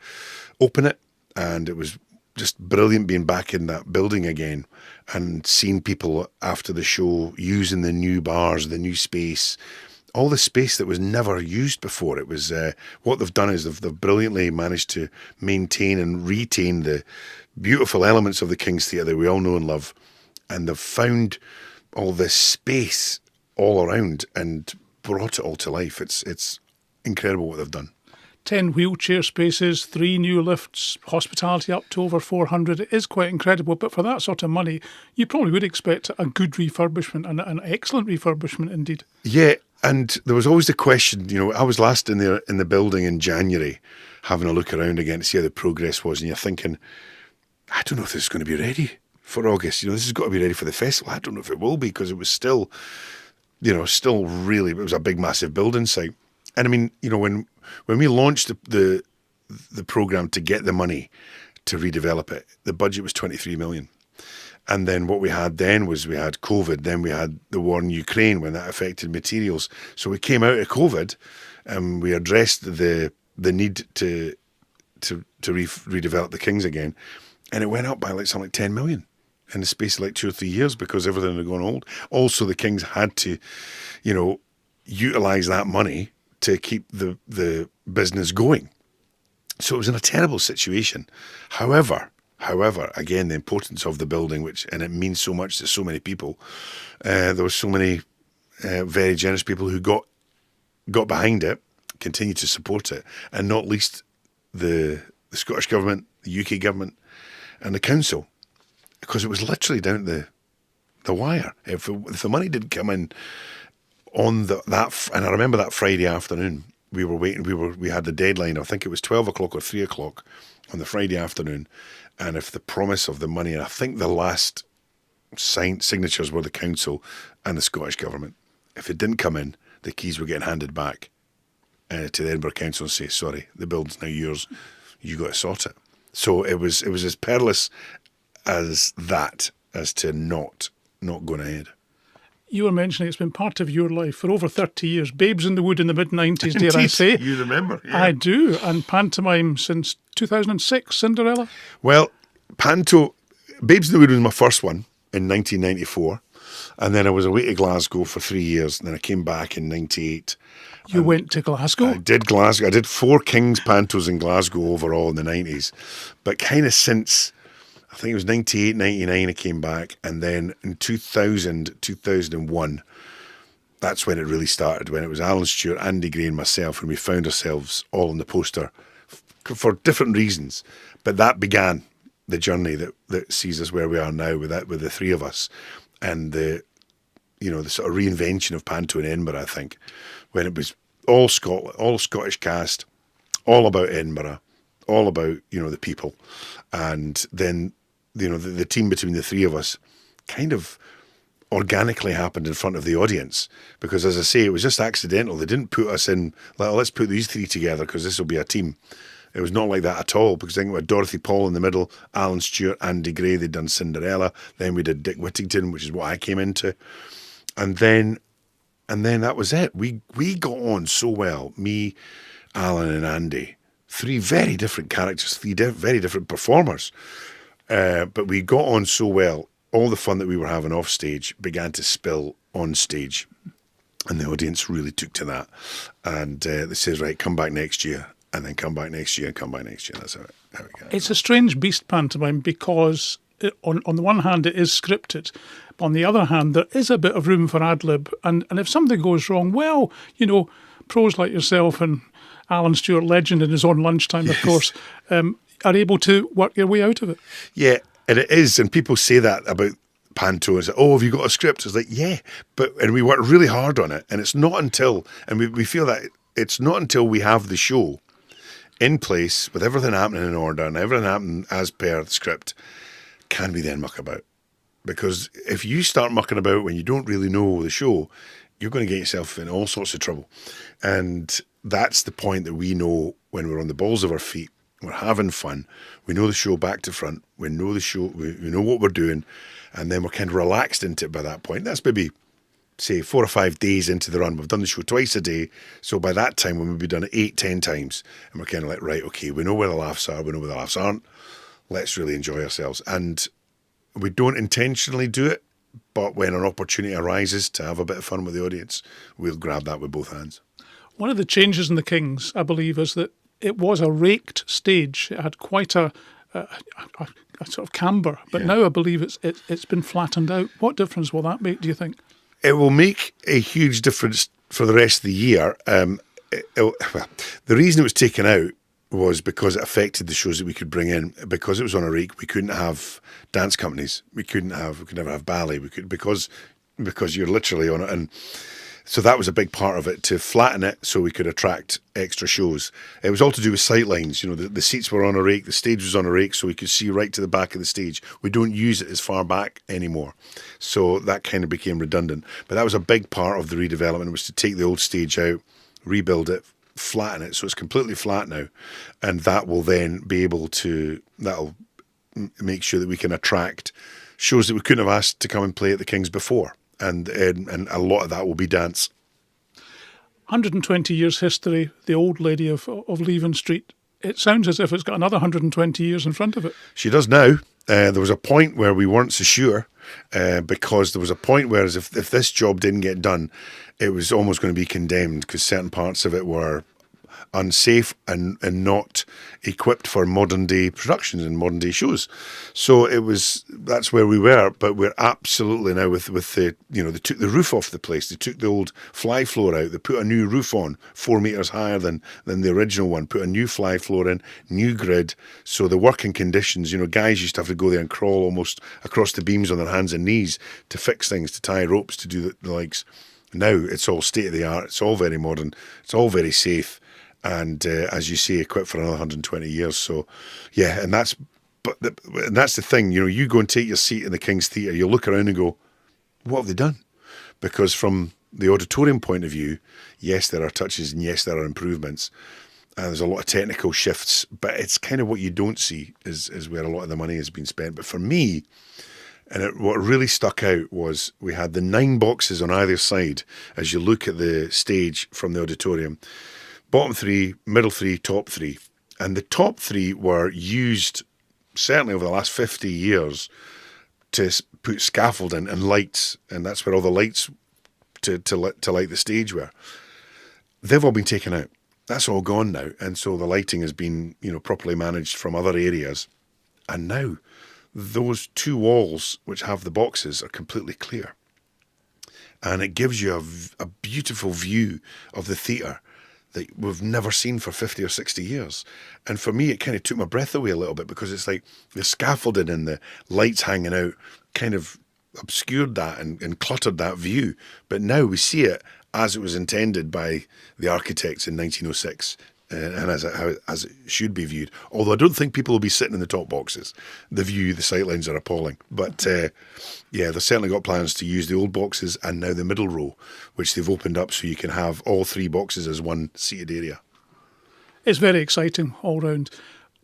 open it, and it was just brilliant being back in that building again and seeing people after the show using the new bars, the new space, all the space that was never used before. It was what they've done is they've brilliantly managed to maintain and retain the beautiful elements of the King's Theatre that we all know and love, and they've found all this space all around and brought it all to life. It's incredible what they've done. 10 wheelchair spaces, 3 new lifts, hospitality up to over 400. It is quite incredible, but for that sort of money, you probably would expect a good refurbishment and an excellent refurbishment indeed. Yeah, and there was always the question, you know, I was last in there in the building in January having a look around again to see how the progress was, and you're thinking, I don't know if this is going to be ready for August. This has got to be ready for the festival. I don't know if it will be, because it was still, still really, it was a big, massive building site. And I mean, when we launched the program to get the money to redevelop it, the budget was 23 million. And then what we had then was we had COVID, then we had the war in Ukraine when that affected materials. So we came out of COVID and we addressed the need to redevelop the Kings again. And it went up by something like 10 million in the space of 2 or 3 years, because everything had gone old. Also, the Kings had to, utilise that money to keep the business going. So it was in a terrible situation. However, again, the importance of the building, and it means so much to so many people. There were so many very generous people who got behind it, continued to support it, and not least the Scottish government, the UK government, and the council, because it was literally down to the wire. If the money didn't come in on that, and I remember that Friday afternoon, we were waiting. We had the deadline. I think it was 12 o'clock or 3 o'clock on the Friday afternoon, and if the promise of the money, and I think the last signatures were the council and the Scottish government. If it didn't come in, the keys were getting handed back to the Edinburgh Council and say, sorry, the building's now yours. You got to sort it. So it was as perilous as that, as to not going ahead. You were mentioning it's been part of your life for over 30 years. Babes in the Wood in the mid-90s, dare I say. You remember? Yeah. I do. And pantomime since 2006, Cinderella? Well, Babes in the Wood was my first one in 1994. And then I was away to Glasgow for 3 years. And then I came back in 98. You went to Glasgow? I did Glasgow. I did 4 King's pantos in Glasgow overall in the 90s. But kind of since, I think it was 98, 99 I came back. And then in 2000, 2001, that's when it really started, when it was Alan Stewart, Andy Gray and myself, and we found ourselves all on the poster for different reasons. But that began the journey that sees us where we are now with the three of us. And the sort of reinvention of panto in Edinburgh, I think, when it was all Scottish cast, all about Edinburgh, all about, the people. And then, the team between the three of us kind of organically happened in front of the audience, because, as I say, it was just accidental. They didn't put us in, let's put these three together because this will be a team. It was not like that at all, because I think we had Dorothy Paul in the middle, Alan Stewart, Andy Gray, they'd done Cinderella, then we did Dick Whittington, which is what I came into. And then that was it. We got on so well, me, Alan and Andy, 3 very different characters, 3 very different performers. But we got on so well, all the fun that we were having off stage began to spill on stage. And the audience really took to that. And they says, right, come back next year. And then come back next year and come back next year. That's how it goes. It's a strange beast, pantomime, because on the one hand it is scripted. On the other hand, there is a bit of room for ad-lib. And if something goes wrong, well, pros like yourself and Alan Stewart, legend in his own lunchtime, of course, are able to work your way out of it. Yeah, and it is. And people say that about panto and say, oh, have you got a script? It's like, yeah. And we work really hard on it. And it's not until, and we feel that it's not until we have the show in place with everything happening in order and everything happening as per the script, can we then muck about? Because if you start mucking about when you don't really know the show, you're going to get yourself in all sorts of trouble. And that's the point that we know when we're on the balls of our feet, we're having fun, we know the show back to front, we know the show, we know what we're doing, and then we're kind of relaxed into it by that point. That's maybe, say, 4 or 5 days into the run. We've done the show twice a day. So by that time, when we've done it 8, 10 times, and we're kind of like, right, okay, we know where the laughs are, we know where the laughs aren't. Let's really enjoy ourselves. And we don't intentionally do it, but when an opportunity arises to have a bit of fun with the audience, we'll grab that with both hands. One of the changes in the Kings, I believe, is that it was a raked stage. It had quite a sort of camber, but now I believe it's been flattened out. What difference will that make, do you think? It will make a huge difference for the rest of the year. The reason it was taken out was because it affected the shows that we could bring in. Because it was on a rake, we couldn't have dance companies. We could never have ballet. Because you're literally on it. And So that was a big part of it, to flatten it so we could attract extra shows. It was all to do with sight lines. You know, the seats were on a rake, the stage was on a rake, so we could see right to the back of the stage. We don't use it as far back anymore. So that kind of became redundant. But that was a big part of the redevelopment, was to take the old stage out, rebuild it, flatten it. So it's completely flat now. And that will then be able to, that'll make sure that we can attract shows that we couldn't have asked to come and play at the King's before. And a lot of that will be dance. 120 years history, the old lady of Leven Street. It sounds as if it's got another 120 years in front of it. She does now. There was a point where we weren't so sure, because there was a point where if this job didn't get done, it was almost going to be condemned, because certain parts of it were unsafe and not equipped for modern day productions and modern day shows. So that's where we were, but we're absolutely now with the, they took the roof off the place, they took the old fly floor out, they put a new roof on 4 meters higher than the original one, put a new fly floor in, new grid. So the working conditions, guys used to have to go there and crawl almost across the beams on their hands and knees to fix things, to tie ropes, to do the likes. Now it's all state of the art, it's all very modern, it's all very safe. And as you say, equipped for another 120 years. So, yeah, and that's the thing. You go and take your seat in the King's Theatre, you look around and go, what have they done? Because from the auditorium point of view, yes, there are touches and yes, there are improvements. And there's a lot of technical shifts, but it's kind of what you don't see is where a lot of the money has been spent. But for me, what really stuck out was we had the 9 boxes on either side as you look at the stage from the auditorium. Bottom 3, middle 3, top 3. And the top 3 were used, certainly over the last 50 years, to put scaffolding and lights. And that's where all the lights to light the stage were. They've all been taken out. That's all gone now. And so the lighting has been, properly managed from other areas. And now those 2 walls, which have the boxes, are completely clear. And it gives you a beautiful view of the theatre that we've never seen for 50 or 60 years. And for me, it kind of took my breath away a little bit, because it's like the scaffolding and the lights hanging out kind of obscured that and cluttered that view. But now we see it as it was intended by the architects in 1906. And as it should be viewed. Although I don't think people will be sitting in the top boxes. The sightlines are appalling. But yeah, they've certainly got plans to use the old boxes and now the middle row, which they've opened up so you can have all 3 boxes as one seated area. It's very exciting all round.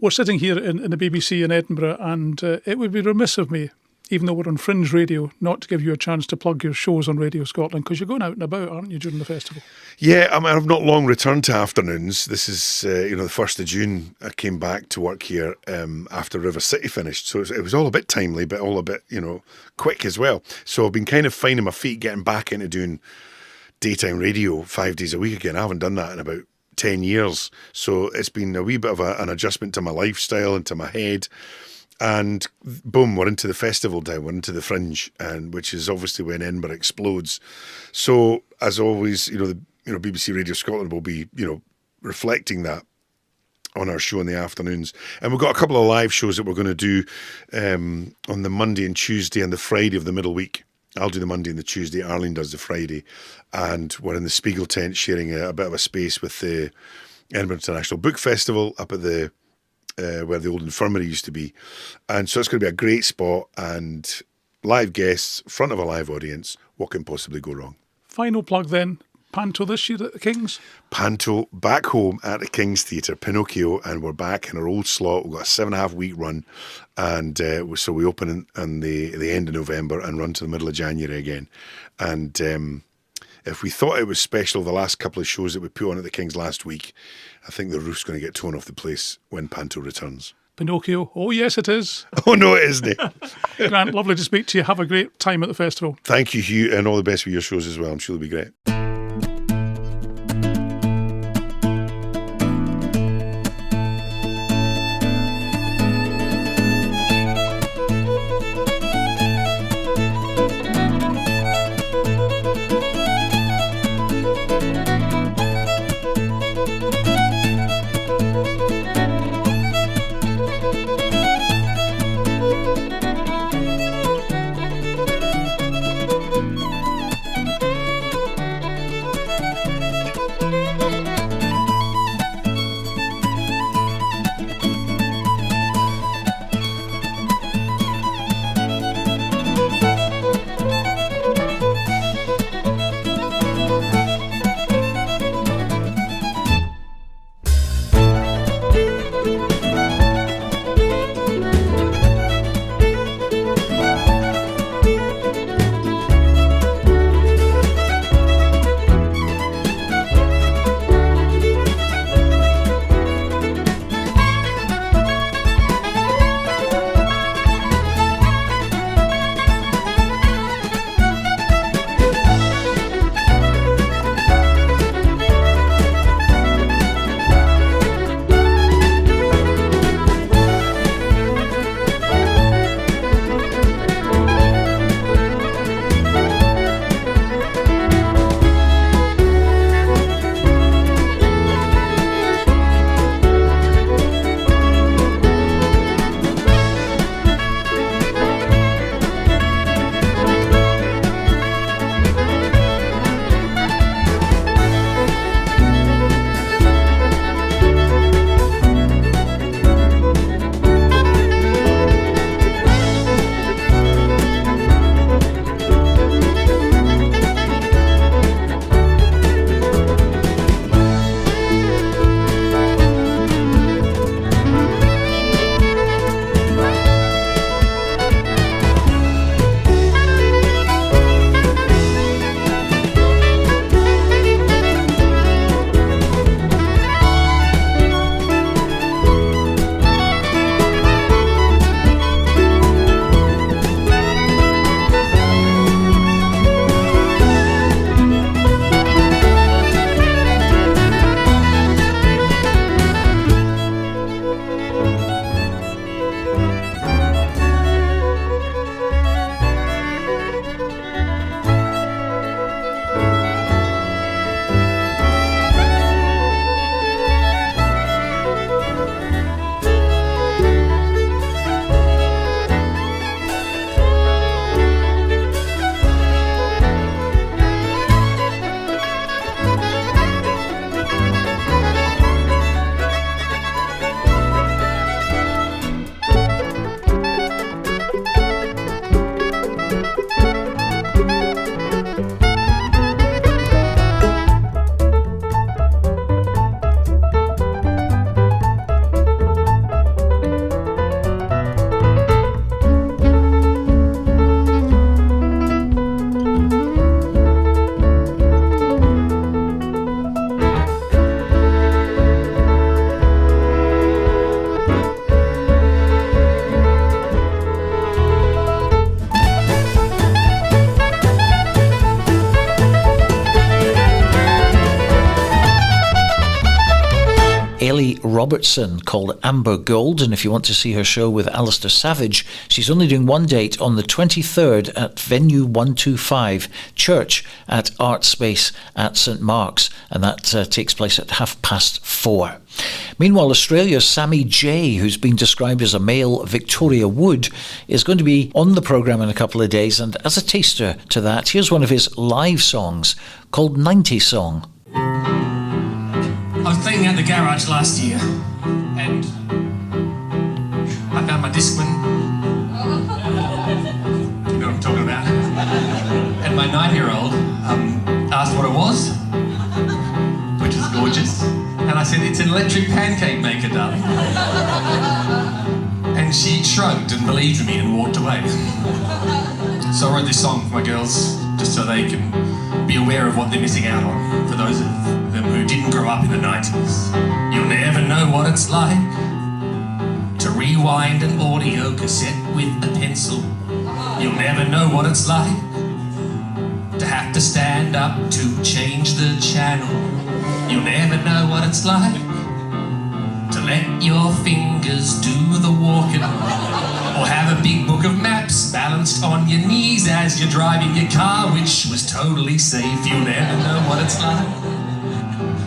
We're sitting here in the BBC in Edinburgh, and it would be remiss of me, even though we're on Fringe Radio, not to give you a chance to plug your shows on Radio Scotland, because you're going out and about, aren't you, during the festival? Yeah, I've not long returned to afternoons. This is, the 1st of June, I came back to work here after River City finished. So it was all a bit timely, but all a bit, quick as well. So I've been kind of finding my feet, getting back into doing daytime radio 5 days a week again. I haven't done that in about 10 years. So it's been a wee bit of an adjustment to my lifestyle and to my head. And boom, we're into the festival now, we're into the Fringe, and which is obviously when Edinburgh explodes. So as always, BBC Radio Scotland will be, reflecting that on our show in the afternoons. And we've got a couple of live shows that we're going to do on the Monday and Tuesday and the Friday of the middle week. I'll do the Monday and the Tuesday, Arlene does the Friday. And we're in the Spiegel tent sharing a bit of a space with the Edinburgh International Book Festival up at the where the old infirmary used to be. And so it's going to be a great spot, and live guests, front of a live audience. What can possibly go wrong? Final plug then, Panto this year at the King's? Panto back home at the King's Theatre, Pinocchio, and we're back in our old slot. We've got a 7.5-week run, and so we open on the end of November and run to the middle of January again. And if we thought it was special, the last couple of shows that we put on at the King's last week, I think the roof's going to get torn off the place when Panto returns. Pinocchio, oh yes it is. Oh no, it isn't. Grant, lovely to speak to you. Have a great time at the festival. Thank you, Hugh, and all the best with your shows as well. I'm sure it'll be great. Kelly Robertson called Amber Gold, and if you want to see her show with Alistair Savage, she's only doing one date on the 23rd at Venue 125 Church at Art Space at St Mark's, and that takes place at 4:30. Meanwhile, Australia's Sammy J, who's been described as a male Victoria Wood, is going to be on the programme in a couple of days, and as a taster to that, here's one of his live songs called 90 Song. I was cleaning out the garage last year and I found my Discman. You know what I'm talking about. And my 9-year-old asked what it was, which is gorgeous. And I said, it's an electric pancake maker, darling. And she shrugged and believed in me and walked away. So I wrote this song for my girls just so they can be aware of what they're missing out on, for those of them who didn't grow up in the 90s. You'll never know what it's like to rewind an audio cassette with a pencil. You'll never know what it's like to have to stand up to change the channel. You'll never know what it's like to let your fingers do the walking, or have a big book of maps balanced on your knees as you're driving your car, which was totally safe. You'll never know what it's like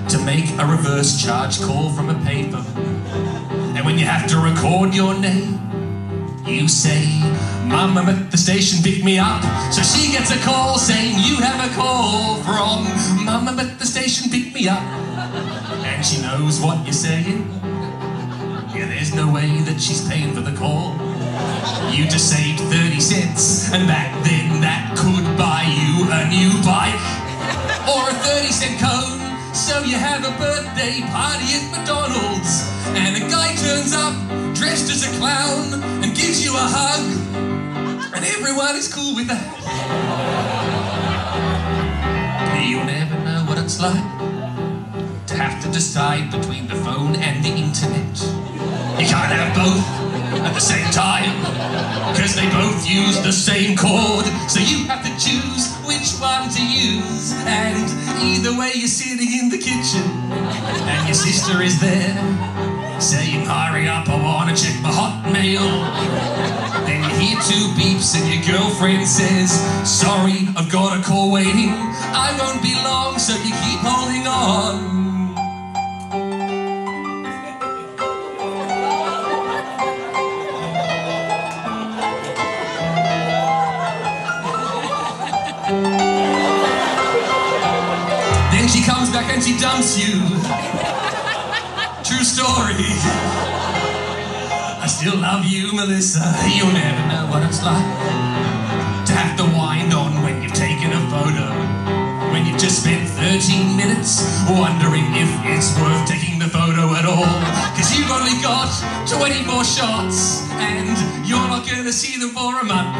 to make a reverse charge call from a payphone, and when you have to record your name, you say, Mum, I'm at the station, pick me up. So she gets a call saying, you have a call from Mum, I'm at the station, pick me up. And she knows what you're saying. Yeah, there's no way that she's paying for the call. You just saved 30 cents, and back then that could buy you a new bike or a 30-cent cone. So you have a birthday party at McDonald's, and a guy turns up dressed as a clown and gives you a hug, and everyone is cool with that. You'll never know what it's like to have to decide between the phone and the internet. You can't have both at the same time, because they both use the same cord, so you have to choose which one to use. And either way you're sitting in the kitchen and your sister is there saying, hurry up, I wanna check my Hotmail. Then you hear 2 beeps and your girlfriend says, sorry, I've got a call waiting, I won't be long, so you keep holding on. Then she comes back and she dumps you. True story. I still love you, Melissa. You'll never know what it's like to have to wind on when you've taken a photo, when you've just spent 13 minutes wondering if it's worth taking the photo at all, because you've only got 24 shots and you're not going to see them for a month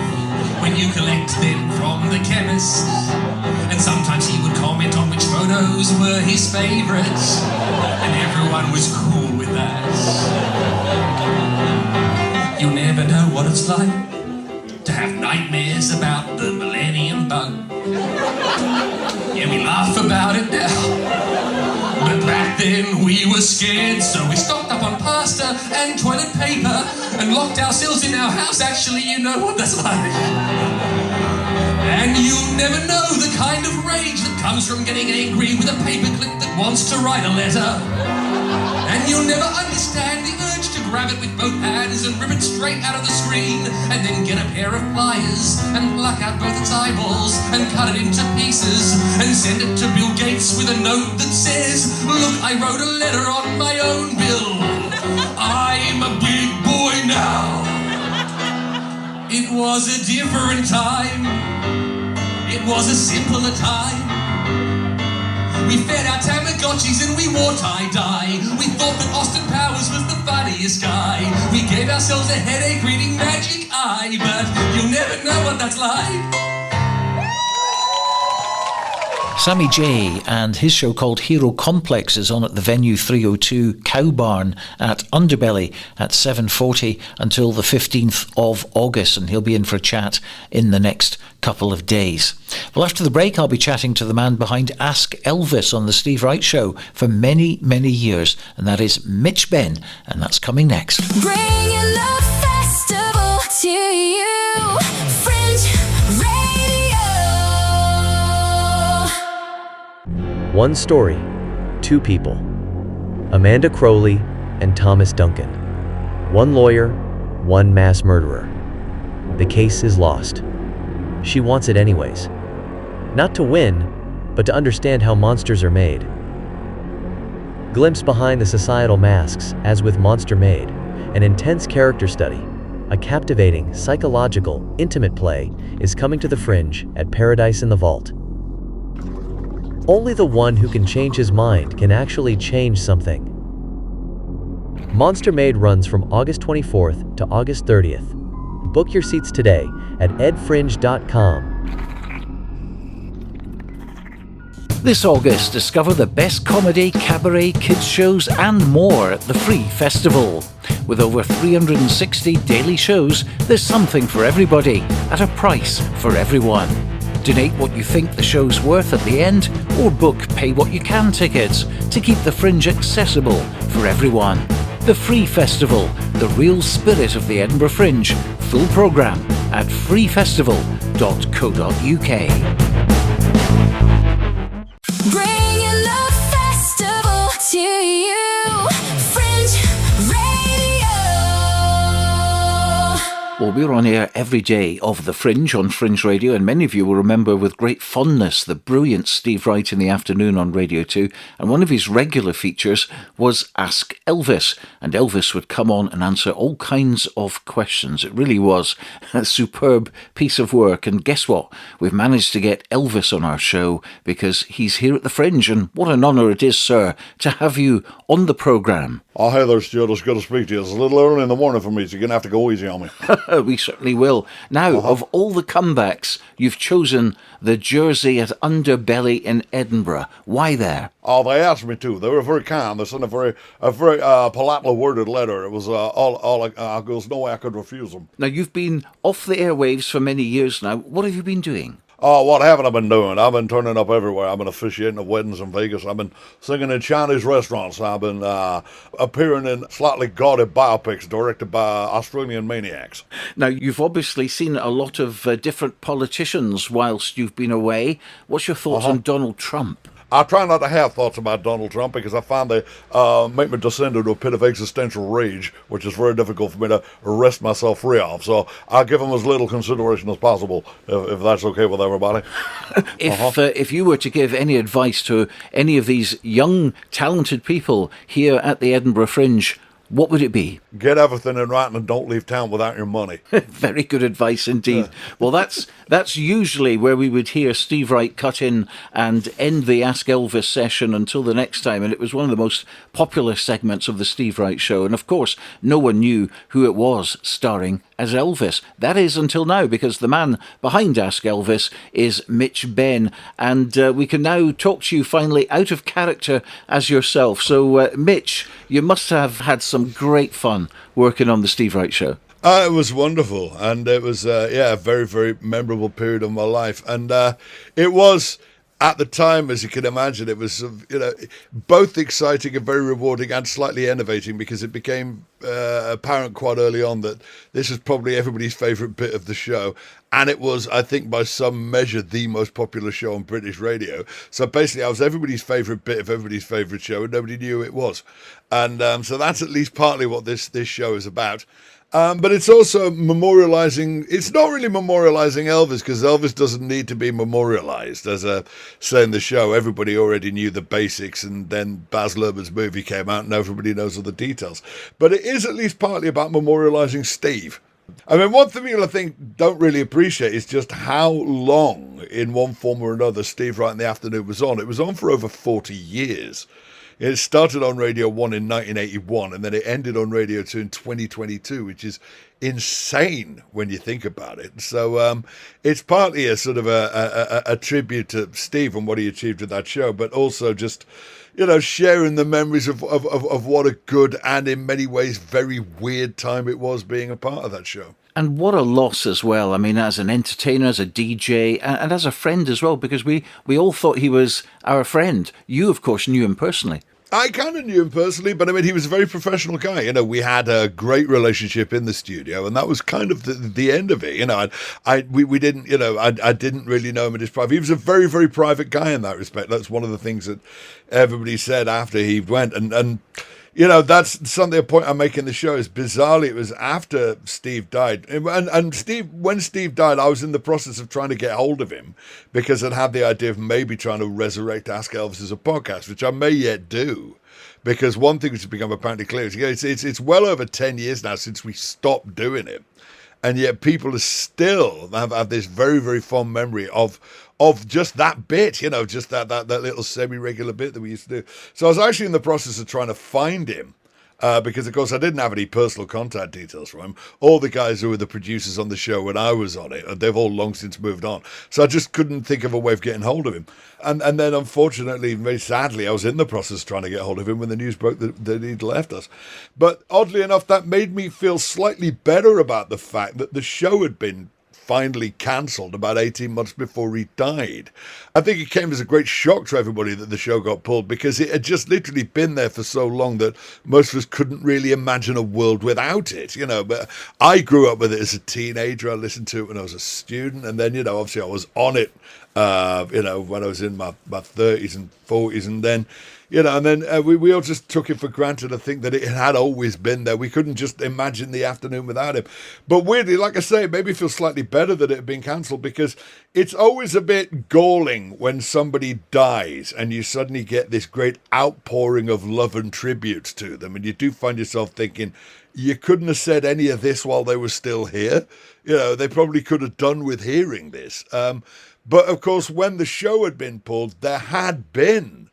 when you collect them from the chemist. And sometimes he would comment on which photos were his favourites, and everyone was cool with that. You'll never know what it's like to have nightmares about the millennium bug. Yeah, we laugh about it now, but back then we were scared, so we stocked up on pasta and toilet paper and locked ourselves in our house. Actually, you know what that's like. And you'll never know the kind of rage that comes from getting angry with a paperclip that wants to write a letter. And you'll never understand the urge to grab it with both hands and rip it straight out of the screen, and then get a pair of pliers and pluck out both its eyeballs and cut it into pieces and send it to Bill Gates with a note that says, look, I wrote a letter on my own, Bill. I'm a big boy now. It was a different time. It was a simpler time. We fed our Tamagotchis and we wore tie-dye. We thought that Austin Powers was the funniest guy. We gave ourselves a headache reading Magic Eye, but you'll never know what that's like Sammy J and his show called Hero Complex is on at the Venue 302 Cow Barn at Underbelly at 7:40 until the 15th of August, and he'll be in for a chat in the next couple of days. Well, after the break, I'll be chatting to the man behind Ask Elvis on the Steve Wright Show for many, many years, and that is Mitch Benn, and that's coming next. Bringing the festival to you. Fringe Radio. One story, two people. Amanda Crowley and Thomas Duncan. One lawyer, one mass murderer. The case is lost. She wants it anyways. Not to win, but to understand how monsters are made. Glimpse behind the societal masks, as with Monster Made, an intense character study, a captivating, psychological, intimate play is coming to the Fringe at Paradise in the Vault. Only the one who can change his mind can actually change something. Monster Made runs from August 24th to August 30th. Book your seats today at edfringe.com. This August, discover the best comedy, cabaret, kids shows and more at the Free Festival. With over 360 daily shows, there's something for everybody at a price for everyone. Donate what you think the show's worth at the end, or book pay what you can tickets to keep the Fringe accessible for everyone. The Free Festival, the real spirit of the Edinburgh Fringe. Full programme at freefestival.co.uk. Bringing the festival to you. Fringe Radio. Well, we're on air every day of the Fringe on Fringe Radio, and many of you will remember with great fondness the brilliant Steve Wright in the afternoon on Radio 2, and one of his regular features was Ask Elvis, and Elvis would come on and answer all kinds of questions. It really was a superb piece of work, and guess what? We've managed to get Elvis on our show because he's here at the Fringe, and what an honour it is, sir, to have you on the programme. Oh, hey there, Stuart. It's good to speak to you. It's a little early in the morning for me, so you're going to have to go easy on me. We certainly will. Now, of all the comebacks, you've chosen the Jersey at Underbelly in Edinburgh. Why there? Oh, they asked me to. They were very kind. They sent a very politely worded letter. It was there was no way I could refuse them. Now, you've been off the airwaves for many years now. What have you been doing? Oh, what haven't I been doing? I've been turning up everywhere. I've been officiating at weddings in Vegas. I've been singing in Chinese restaurants. I've been appearing in slightly gaudy biopics directed by Australian maniacs. Now, you've obviously seen a lot of different politicians whilst you've been away. What's your thoughts on Donald Trump? I try not to have thoughts about Donald Trump because I find they make me descend into a pit of existential rage, which is very difficult for me to wrest myself free of. So I'll give him as little consideration as possible, if that's okay with everybody. If you were to give any advice to any of these young, talented people here at the Edinburgh Fringe, what would it be? Get everything in writing and don't leave town without your money. Very good advice indeed. Well, that's usually where we would hear Steve Wright cut in and end the Ask Elvis session until the next time, and it was one of the most popular segments of the Steve Wright Show, and of course no one knew who it was starring as Elvis. That is until now, because the man behind Ask Elvis is Mitch Benn, and we can now talk to you finally out of character as yourself. So Mitch, you must have had some great fun working on the Steve Wright Show. It was wonderful, and it was a very, very memorable period of my life, and it was, at the time, as you can imagine, it was both exciting and very rewarding and slightly enervating, because it became apparent quite early on that this is probably everybody's favourite bit of the show, and it was, I think, by some measure, the most popular show on British radio. So basically, I was everybody's favourite bit of everybody's favourite show, and nobody knew who it was, and so that's at least partly what this show is about. But it's also memorialising. It's not really memorialising Elvis, because Elvis doesn't need to be memorialised. As I say in the show, everybody already knew the basics, and then Baz Luhrmann's movie came out and everybody knows all the details. But it is at least partly about memorialising Steve. I mean, one thing people, I think, don't really appreciate is just how long, in one form or another, Steve Wright in the Afternoon was on. It was on for over 40 years. It started on Radio 1 in 1981, and then it ended on Radio 2 in 2022, which is insane when you think about it. So it's partly a sort of a tribute to Steve and what he achieved with that show, but also just, sharing the memories of what a good and in many ways very weird time it was being a part of that show. And what a loss as well. I mean, as an entertainer, as a DJ, and as a friend as well, because we all thought he was our friend. You, of course, knew him personally. I kind of knew him personally, but I mean, he was a very professional guy. We had a great relationship in the studio, and that was kind of the end of it. We didn't, I didn't really know him in his private. He was a very, very private guy in that respect. That's one of the things that everybody said after he went, and that's something, a point I make in the show is, bizarrely, it was after Steve died. And when Steve died, I was in the process of trying to get hold of him because I'd had the idea of maybe trying to resurrect Ask Elvis as a podcast, which I may yet do. Because one thing which has become apparently clear is it's well over 10 years now since we stopped doing it. And yet people are still have this very, very fond memory of just that bit, just that little semi-regular bit that we used to do. So I was actually in the process of trying to find him because, of course, I didn't have any personal contact details from him. All the guys who were the producers on the show when I was on it, they've all long since moved on. So I just couldn't think of a way of getting hold of him. And then, unfortunately, very sadly, I was in the process of trying to get hold of him when the news broke that he'd left us. But oddly enough, that made me feel slightly better about the fact that the show had been finally cancelled about 18 months before he died. I think it came as a great shock to everybody that the show got pulled, because it had just literally been there for so long that most of us couldn't really imagine a world without it, But I grew up with it as a teenager. I listened to it when I was a student, and then, obviously I was on it, when I was in my 30s and 40s, and then, we all just took it for granted. I think that it had always been there. We couldn't just imagine the afternoon without him. But weirdly, like I say, it made me feel slightly better that it had been cancelled, because it's always a bit galling when somebody dies and you suddenly get this great outpouring of love and tributes to them. And you do find yourself thinking, you couldn't have said any of this while they were still here. They probably could have done with hearing this. But of course, when the show had been pulled, there had been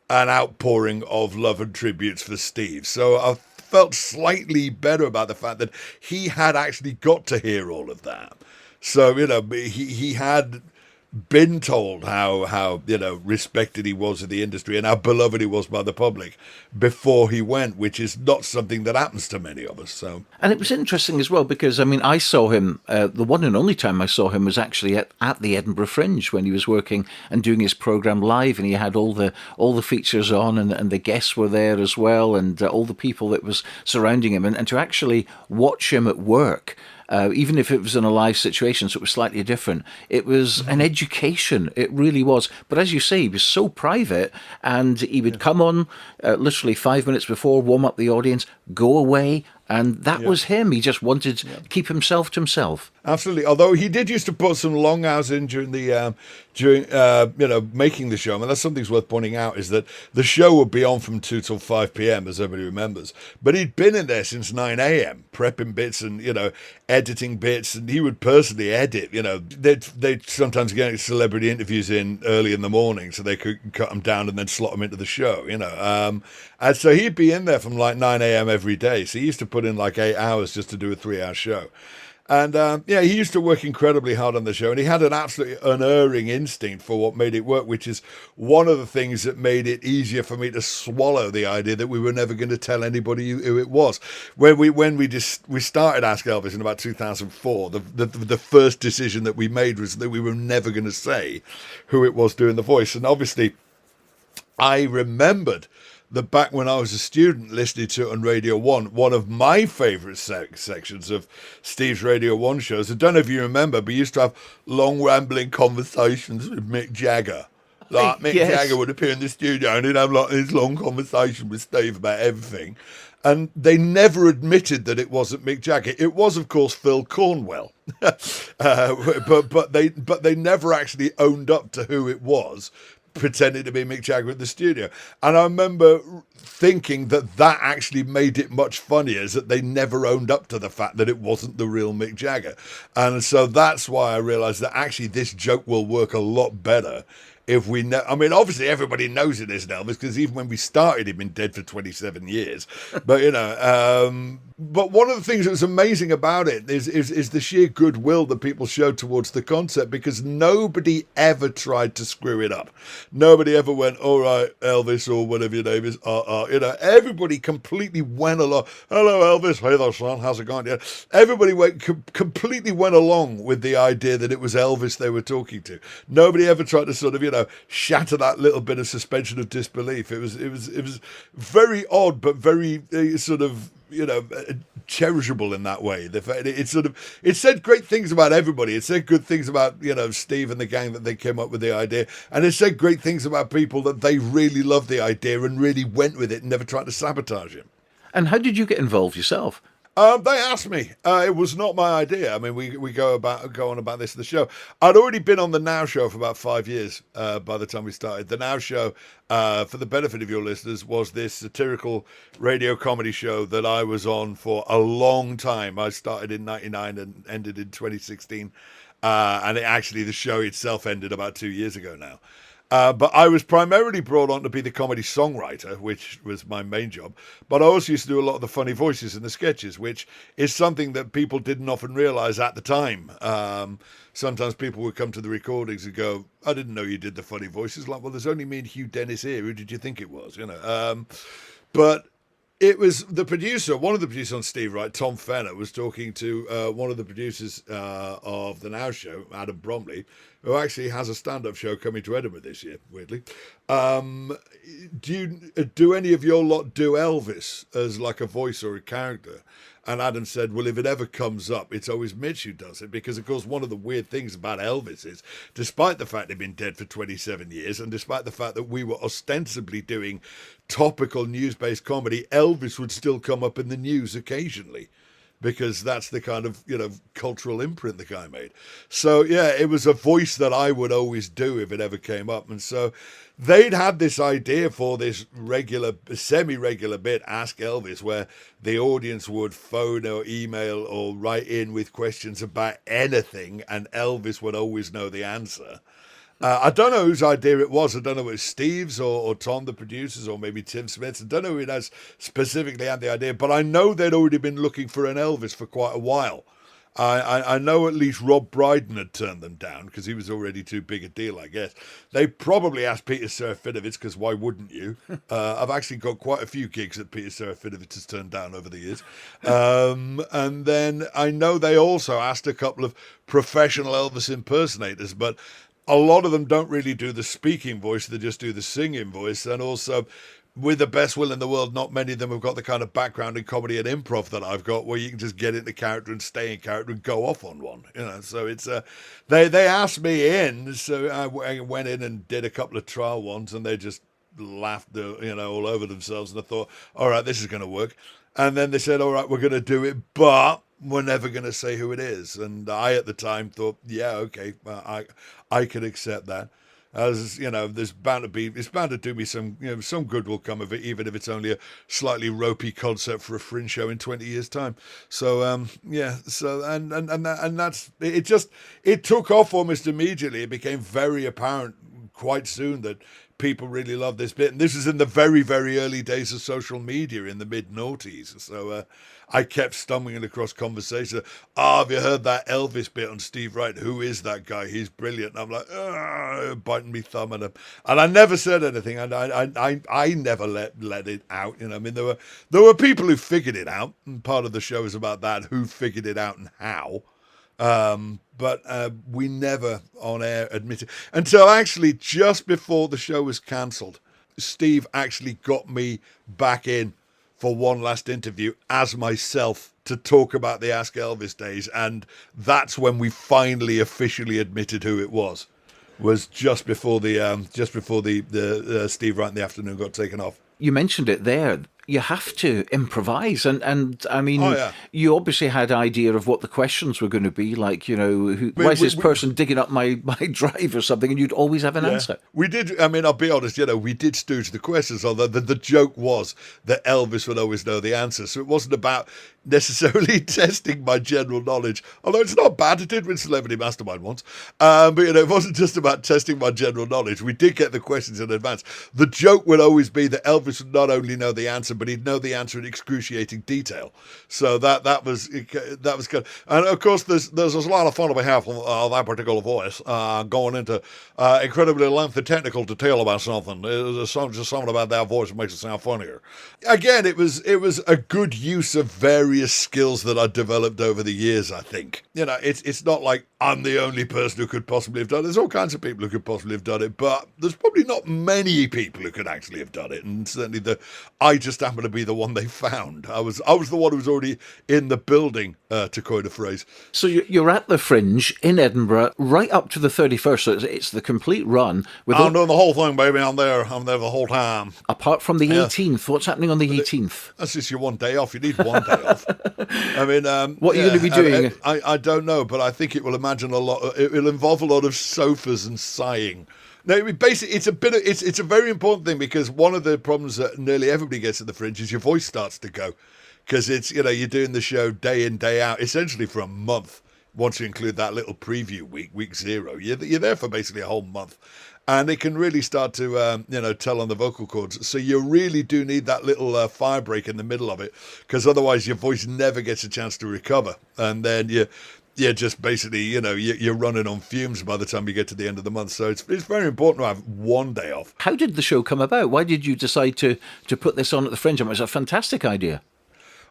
an outpouring of love and tributes for Steve. So I felt slightly better about the fact that he had actually got to hear all of that. So, he had been told how respected he was in the industry and how beloved he was by the public before he went, which is not something that happens to many of us. So, and it was interesting as well, because I saw him, the one and only time I saw him was actually at the Edinburgh Fringe, when he was working and doing his programme live, and he had all the features on, and the guests were there as well, and all the people that was surrounding him, and to actually watch him at work. Even if it was in a live situation, so it was slightly different. It was an education. It really was. But as you say, he was so private, and he would come on literally 5 minutes before, warm up the audience, go away, and that was him. He just wanted to keep himself to himself. Absolutely. Although he did used to put some long hours in during the making the show. I mean, that's something that's worth pointing out, is that the show would be on from 2 till 5 p.m., as everybody remembers. But he'd been in there since 9 a.m., prepping bits and, editing bits, and he would personally edit. They'd sometimes get celebrity interviews in early in the morning so they could cut them down and then slot them into the show, And so he'd be in there from like 9 a.m. every day. So he used to put in like 8 hours just to do a 3-hour show. And he used to work incredibly hard on the show, and he had an absolutely unerring instinct for what made it work, which is one of the things that made it easier for me to swallow the idea that we were never going to tell anybody who it was. When we started Ask Elvis in about 2004, the first decision that we made was that we were never going to say who it was doing the voice. And obviously, I remembered that back when I was a student listening to it on Radio 1, one of my favourite sections of Steve's Radio 1 shows, I don't know if you remember, but he used to have long rambling conversations with Mick Jagger. Like Mick Jagger would appear in the studio and he'd have like this long conversation with Steve about everything. And they never admitted that it wasn't Mick Jagger. It was, of course, Phil Cornwell. but they never actually owned up to who it was, pretending to be Mick Jagger at the studio. And I remember thinking that actually made it much funnier, is that they never owned up to the fact that it wasn't the real Mick Jagger. And so that's why I realised that actually this joke will work a lot better if we know. I mean, obviously everybody knows it isn't Elvis, because even when we started, he'd been dead for 27 years. But but one of the things that was amazing about it is the sheer goodwill that people showed towards the concept, because nobody ever tried to screw it up. Nobody ever went, all right, Elvis, or whatever your name is. Everybody completely went along. Hello, Elvis. Hey there, son. How's it going? Yeah. Everybody completely went along with the idea that it was Elvis they were talking to. Nobody ever tried to sort of, shatter that little bit of suspension of disbelief. It was very odd, but very sort of, cherishable in that way. It said great things about everybody. It said good things about, Steve and the gang that they came up with the idea. And it said great things about people that they really loved the idea and really went with it and never tried to sabotage it. And how did you get involved yourself? They asked me. It was not my idea. I mean, we go on about this in the show. I'd already been on the Now Show for about 5 years by the time we started. The Now Show, for the benefit of your listeners, was this satirical radio comedy show that I was on for a long time. I started in 99 and ended in 2016. And the show itself ended about 2 years ago now. But I was primarily brought on to be the comedy songwriter, which was my main job. But I also used to do a lot of the funny voices in the sketches, which is something that people didn't often realize at the time. Sometimes people would come to the recordings and go, I didn't know you did the funny voices. Like, well, there's only me and Hugh Dennis here. Who did you think it was? But it was the producer, one of the producers on Steve Wright, Tom Fenner, was talking to one of the producers of the Now Show, Adam Bromley, who actually has a stand-up show coming to Edinburgh this year, weirdly. Do any of your lot do Elvis as like a voice or a character? And Adam said, well, if it ever comes up, it's always Mitch who does it, because, of course, one of the weird things about Elvis is, despite the fact he'd been dead for 27 years, and despite the fact that we were ostensibly doing topical news-based comedy, Elvis would still come up in the news occasionally, because that's the kind of, cultural imprint the guy made. So, yeah, it was a voice that I would always do if it ever came up. And so they'd had this idea for this semi-regular bit, Ask Elvis, where the audience would phone or email or write in with questions about anything, and Elvis would always know the answer. I don't know whose idea it was. I don't know if it was Steve's or Tom, the producers, or maybe Tim Smith's. I don't know who it has specifically had the idea, but I know they'd already been looking for an Elvis for quite a while. I know at least Rob Brydon had turned them down because he was already too big a deal, I guess. They probably asked Peter Serafinovich, because why wouldn't you? I've actually got quite a few gigs that Peter Serafinovich has turned down over the years. And then I know they also asked a couple of professional Elvis impersonators, but a lot of them don't really do the speaking voice, they just do the singing voice. And also, with the best will in the world, not many of them have got the kind of background in comedy and improv that I've got, where you can just get into character and stay in character and go off on one. So it's they asked me in, so I went in and did a couple of trial ones, and they just laughed all over themselves. And I thought, all right, this is going to work. And then they said, all right, we're going to do it, but we're never going to say who it is. And I, at the time, thought, yeah, okay, I could accept that. As it's bound to do me some good will come of it, even if it's only a slightly ropey concept for a Fringe show in 20 years' time. So and that's it. It took off almost immediately. It became very apparent quite soon that people really love this bit, and this is in the very, very early days of social media in the mid-noughties. So I kept stumbling across conversations. Have you heard that Elvis bit on Steve Wright? Who is that guy? He's brilliant. And I'm like, biting me thumb at him, and I never said anything. And I never let it out. I mean, there were people who figured it out, and part of the show is about that: who figured it out and how. But we never on air admitted until actually just before the show was cancelled. Steve actually got me back in for one last interview as myself to talk about the Ask Elvis days, and that's when we finally officially admitted who it was. Was just before the Steve Wright in the Afternoon got taken off. You mentioned it there. you have to improvise, and I mean, Oh, yeah. you obviously had idea of what the questions were going to be, like, you know, why is this person digging up my drive or something, and you'd always have an answer. We did, I mean, I'll be honest, you know, we did stooge the questions, although the joke was that Elvis would always know the answer, so it wasn't about necessarily testing my general knowledge, although it's not bad. It did win Celebrity Mastermind once, but you know, it wasn't just about testing my general knowledge. We did get the questions in advance. The joke would always be that Elvis would not only know the answer, but he'd know the answer in excruciating detail. So that was good. And of course, there's a lot of fun on behalf of that particular voice going into incredibly lengthy technical detail about something. There's just something about that voice that makes it sound funnier. Again, it was a good use of various skills that I developed over the years, I think. You know, it's not like I'm the only person who could possibly have done it. There's all kinds of people who could possibly have done it, but there's probably not many people who could actually have done it. And certainly I just happened to be the one they found. I was the one who was already in the building, to coin a phrase. So you're at the Fringe in Edinburgh right up to the 31st. So it's the complete run. I'm doing the whole thing, baby. I'm there the whole time. Apart from the 18th, what's happening on the 18th? That's just your one day off. You need one day off. I mean, what are you going to be doing? I don't know, but I think it will it will involve a lot of sofas and sighing. No, basically, it's a very important thing, because one of the problems that nearly everybody gets at the Fringe is your voice starts to go, because it's, you know, you're doing the show day in, day out, essentially for a month. Once you include that little preview week 0, you're there for basically a whole month. And it can really start to, tell on the vocal cords. So you really do need that little fire break in the middle of it, because otherwise your voice never gets a chance to recover. And then you're just basically, you know, you're running on fumes by the time you get to the end of the month. So it's very important to have one day off. How did the show come about? Why did you decide to put this on at the Fringe? I mean, it was a fantastic idea.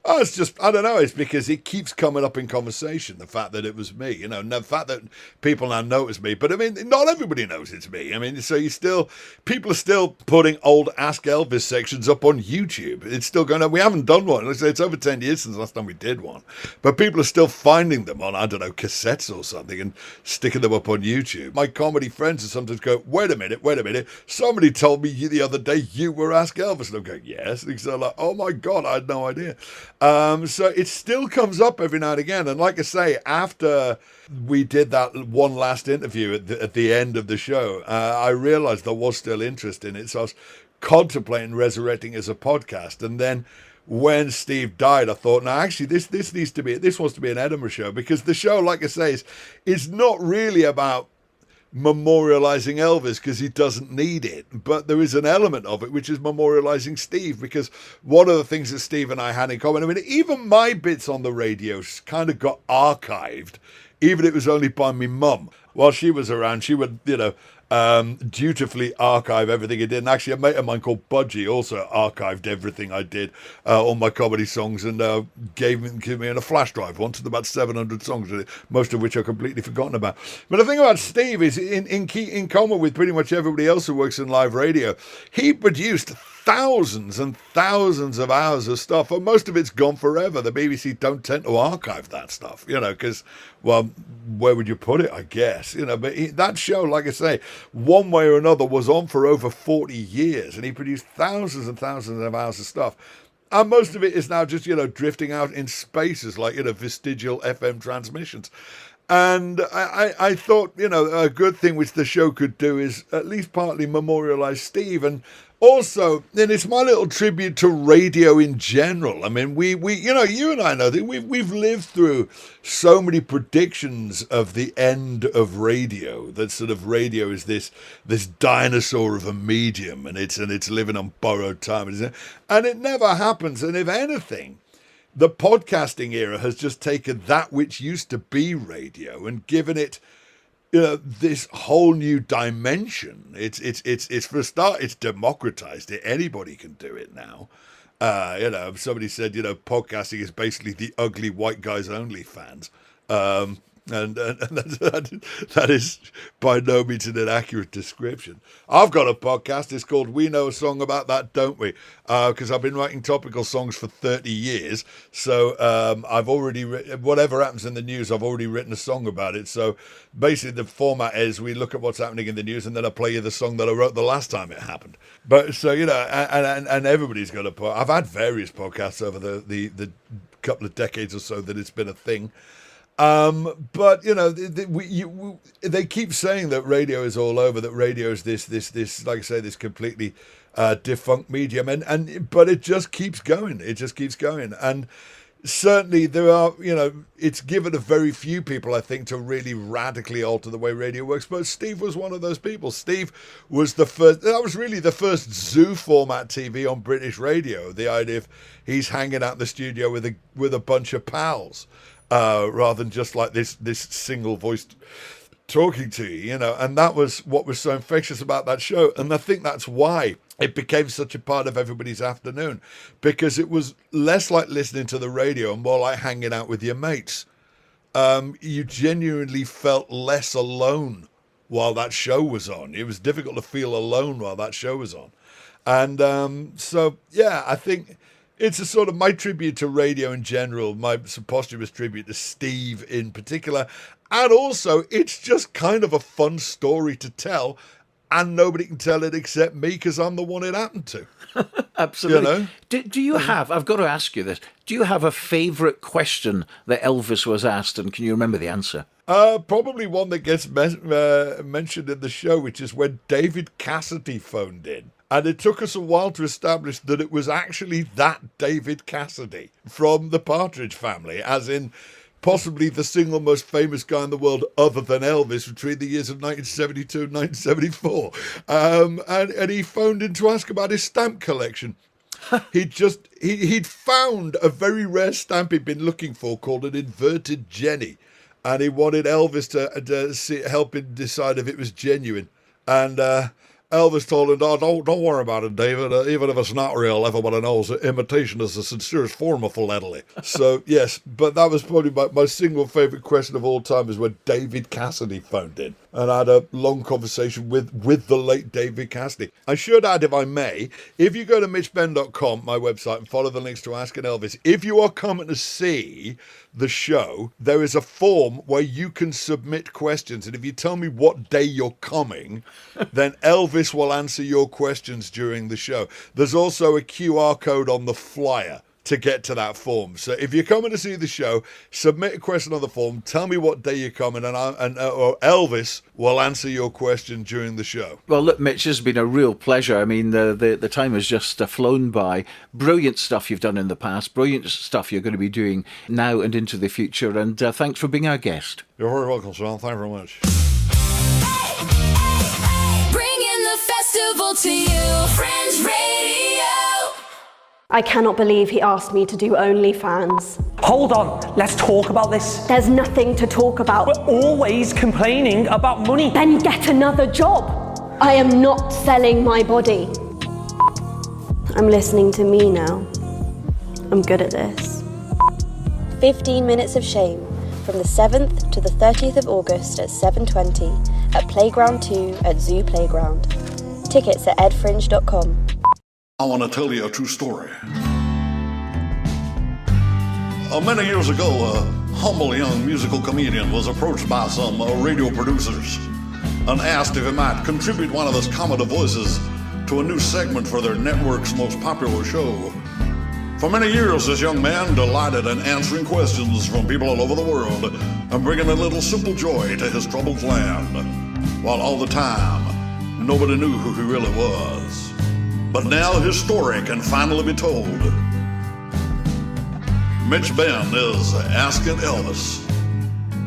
Oh, it's just, I don't know, it's because it keeps coming up in conversation, the fact that it was me, you know, the fact that people now notice me. But I mean, not everybody knows it's me. I mean, so people are still putting old Ask Elvis sections up on YouTube. It's still going on. We haven't done one. It's over 10 years since the last time we did one. But people are still finding them on, I don't know, cassettes or something and sticking them up on YouTube. My comedy friends sometimes go, wait a minute. Somebody told me the other day you were Ask Elvis. And I'm going, yes. And so I'm like, oh my God, I had no idea. So it still comes up every now and again. And like I say, after we did that one last interview at the end of the show, I realized there was still interest in it. So I was contemplating resurrecting as a podcast. And then when Steve died, I thought, no, actually, this wants to be an Edinburgh show, because the show, like I say, is not really about memorializing Elvis, because he doesn't need it, but there is an element of it which is memorializing Steve, because one of the things that Steve and I had in common, I mean, even my bits on the radio kind of got archived, even if it was only by my mum. While she was around, she would, you know, dutifully archive everything he did. And actually, a mate of mine called Budgie also archived everything I did on my comedy songs, and gave me in a flash drive once with about 700 songs in it, most of which I've completely forgotten about. But the thing about Steve is, in common with pretty much everybody else who works in live radio, he produced thousands and thousands of hours of stuff, and most of it's gone forever. The BBC don't tend to archive that stuff, you know, because, well, where would you put it, I guess, you know. But that show, like I say, one way or another was on for over 40 years, and he produced thousands and thousands of hours of stuff. And most of it is now just, you know, drifting out in spaces like, you know, vestigial FM transmissions. And I thought, you know, a good thing which the show could do is at least partly memorialize Steve. And also, and it's my little tribute to radio in general. I mean, we you know, you and I know that we've lived through so many predictions of the end of radio, that sort of radio is this dinosaur of a medium, and it's living on borrowed time, and it never happens. And if anything, the podcasting era has just taken that which used to be radio and given it, you know, this whole new dimension. It's for a start, it's democratized it. Anybody can do it now. You know, somebody said, you know, podcasting is basically the ugly white guys only fans. And that is by no means an inaccurate description. I've got a podcast. It's called We Know a Song About That, Don't We? Because I've been writing topical songs for 30 years. So I've already whatever happens in the news, I've already written a song about it. So basically the format is we look at what's happening in the news and then I play you the song that I wrote the last time it happened. But so, you know, and everybody's got a I've had various podcasts over the couple of decades or so that it's been a thing. But you know, they keep saying that radio is all over, that radio is this, like I say, this completely defunct medium, but it just keeps going. It just keeps going, and certainly there are, you know, it's given a very few people, I think, to really radically alter the way radio works. But Steve was one of those people. Steve was the first. That was really the first zoo format TV on British radio. The idea of he's hanging out in the studio with a bunch of pals. Rather than just like this single voiced talking to you, you know, and that was what was so infectious about that show. And I think that's why it became such a part of everybody's afternoon, because it was less like listening to the radio and more like hanging out with your mates. You genuinely felt less alone while that show was on. It was difficult to feel alone while that show was on. And so, yeah, I think it's a sort of my tribute to radio in general, my posthumous tribute to Steve in particular. And also, it's just kind of a fun story to tell, and nobody can tell it except me because I'm the one it happened to. Absolutely. You know? Do you have, I've got to ask you this, do you have a favourite question that Elvis was asked, and can you remember the answer? Probably one that gets mentioned in the show, which is when David Cassidy phoned in. And it took us a while to establish that it was actually that David Cassidy from the Partridge Family, as in possibly the single most famous guy in the world other than Elvis between the years of 1972 and 1974. And he phoned in to ask about his stamp collection. He'd found a very rare stamp he'd been looking for called an inverted Jenny. And he wanted Elvis to help him decide if it was genuine. And Elvis told him, don't worry about it, David. Even if it's not real, everybody knows imitation is the sincerest form of philately. So, yes, but that was probably my single favourite question of all time, is when David Cassidy phoned in. And I had a long conversation with the late David Cassidy. I should add, if I may, if you go to mitchbenn.com, my website, and follow the links to Ask an Elvis, if you are coming to see the show, there is a form where you can submit questions. And if you tell me what day you're coming, then Elvis will answer your questions during the show. There's also a QR code on the flyer to get to that form. So if you're coming to see the show, submit a question on the form, tell me what day you're coming, or Elvis will answer your question during the show. Well, look, Mitch, it's been a real pleasure. I mean, the time has just flown by. Brilliant stuff you've done in the past, brilliant stuff you're going to be doing now and into the future, and thanks for being our guest. You're very welcome, Sean. Thank you very much. Bringing the festival to you, Fringe Radio. I cannot believe he asked me to do OnlyFans. Hold on, let's talk about this. There's nothing to talk about. We're always complaining about money. Then get another job. I am not selling my body. I'm listening to me now. I'm good at this. 15 minutes of shame from the 7th to the 30th of August at 7:20 at Playground 2 at Zoo Playground. Tickets at edfringe.com. I want to tell you a true story. Many years ago, a humble young musical comedian was approached by some radio producers and asked if he might contribute one of his comedy voices to a new segment for their network's most popular show. For many years, this young man delighted in answering questions from people all over the world and bringing a little simple joy to his troubled land, while all the time, nobody knew who he really was. But now his story can finally be told. Mitch Benn is Asking Elvis,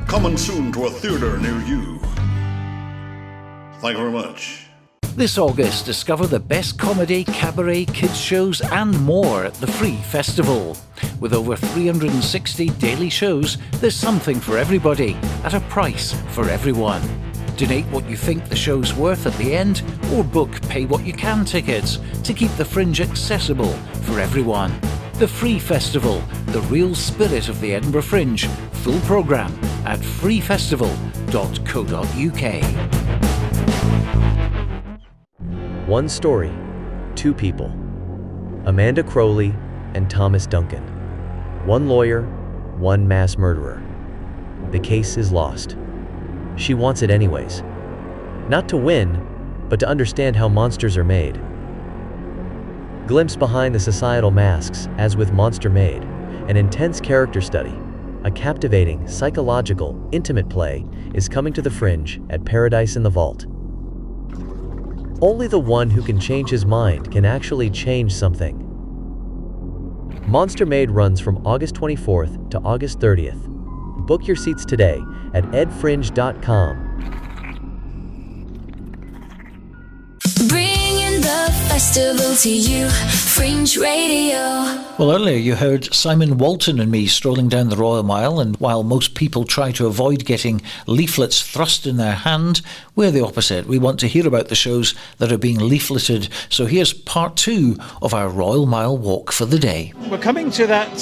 coming soon to a theater near you. Thank you very much. This August, discover the best comedy, cabaret, kids shows and more at the Free Festival. With over 360 daily shows, there's something for everybody at a price for everyone. Donate what you think the show's worth at the end, or book pay what you can tickets to keep the Fringe accessible for everyone. The Free Festival, the real spirit of the Edinburgh Fringe, full programme at freefestival.co.uk. One story, two people. Amanda Crowley and Thomas Duncan. One lawyer, one mass murderer. The case is lost. She wants it anyways. Not to win, but to understand how monsters are made. Glimpse behind the societal masks, as with Monster Made, an intense character study, a captivating, psychological, intimate play is coming to the Fringe at Paradise in the Vault. Only the one who can change his mind can actually change something. Monster Made runs from August 24th to August 30th. Book your seats today at edfringe.com. Bringing the festival to you, Fringe Radio. Well, earlier you heard Simon Walton and me strolling down the Royal Mile, and while most people try to avoid getting leaflets thrust in their hand, we're the opposite. We want to hear about the shows that are being leafleted. So here's part 2 of our Royal Mile walk for the day. We're coming to that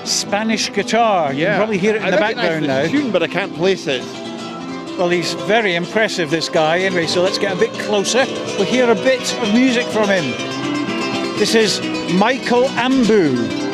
Spanish guitar. You can probably hear it in the background now. Tune, but I can't place it. Well, he's very impressive, this guy. Anyway, so let's get a bit closer. We'll hear a bit of music from him. This is Michael Ambu.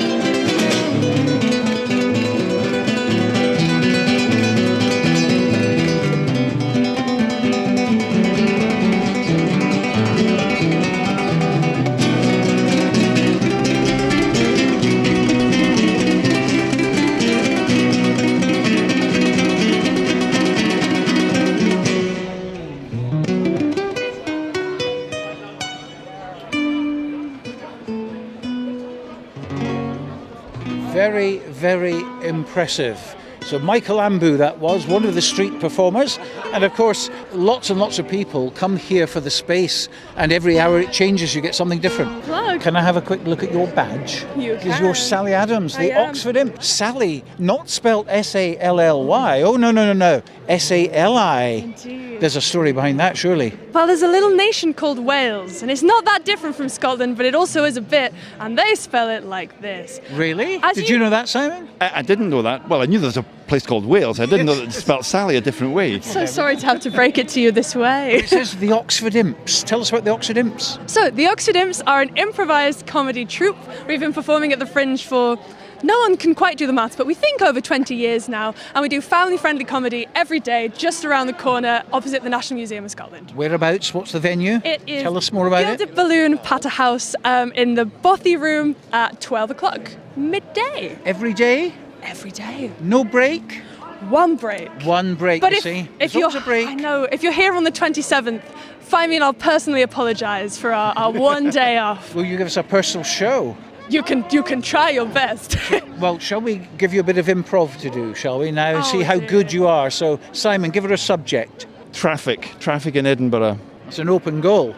Very, very impressive. So Michael Ambu, that was one of the street performers. And of course, lots and lots of people come here for the space, and every hour it changes, you get something different. Plug. Can I have a quick look at your badge? You This is your Sally Adams, the Oxford Imp. Sally, not spelled S-A-L-L-Y. Oh, no. S-A-L-I. Indeed. There's a story behind that, surely. Well, there's a little nation called Wales, and it's not that different from Scotland, but it also is a bit, and they spell it like this. Really? Did you know that, Simon? I didn't know that. Well, I knew there's a place called Wales. I didn't know that it spelled Sally a different way. So sorry to have to break it to you this way. It says the Oxford Imps. Tell us about the Oxford Imps. So, the Oxford Imps are an improvised comedy troupe. We've been performing at the Fringe for, no one can quite do the maths, but we think over 20 years now, and we do family-friendly comedy every day, just around the corner, opposite the National Museum of Scotland. Whereabouts? What's the venue? It is Tell us more about Gilded Balloon Patter House in the Bothy Room at 12 o'clock, midday. Every day? Every day. No break? One break. One break, But you if see. if There's always you're, a break. I know, if you're here on the 27th, find me and I'll personally apologise for our one day off. Will you give us a personal show? You can try your best. Well, shall we give you a bit of improv to do, shall we, now, and see how good you are? So, Simon, give her a subject. Traffic in Edinburgh. It's an open goal.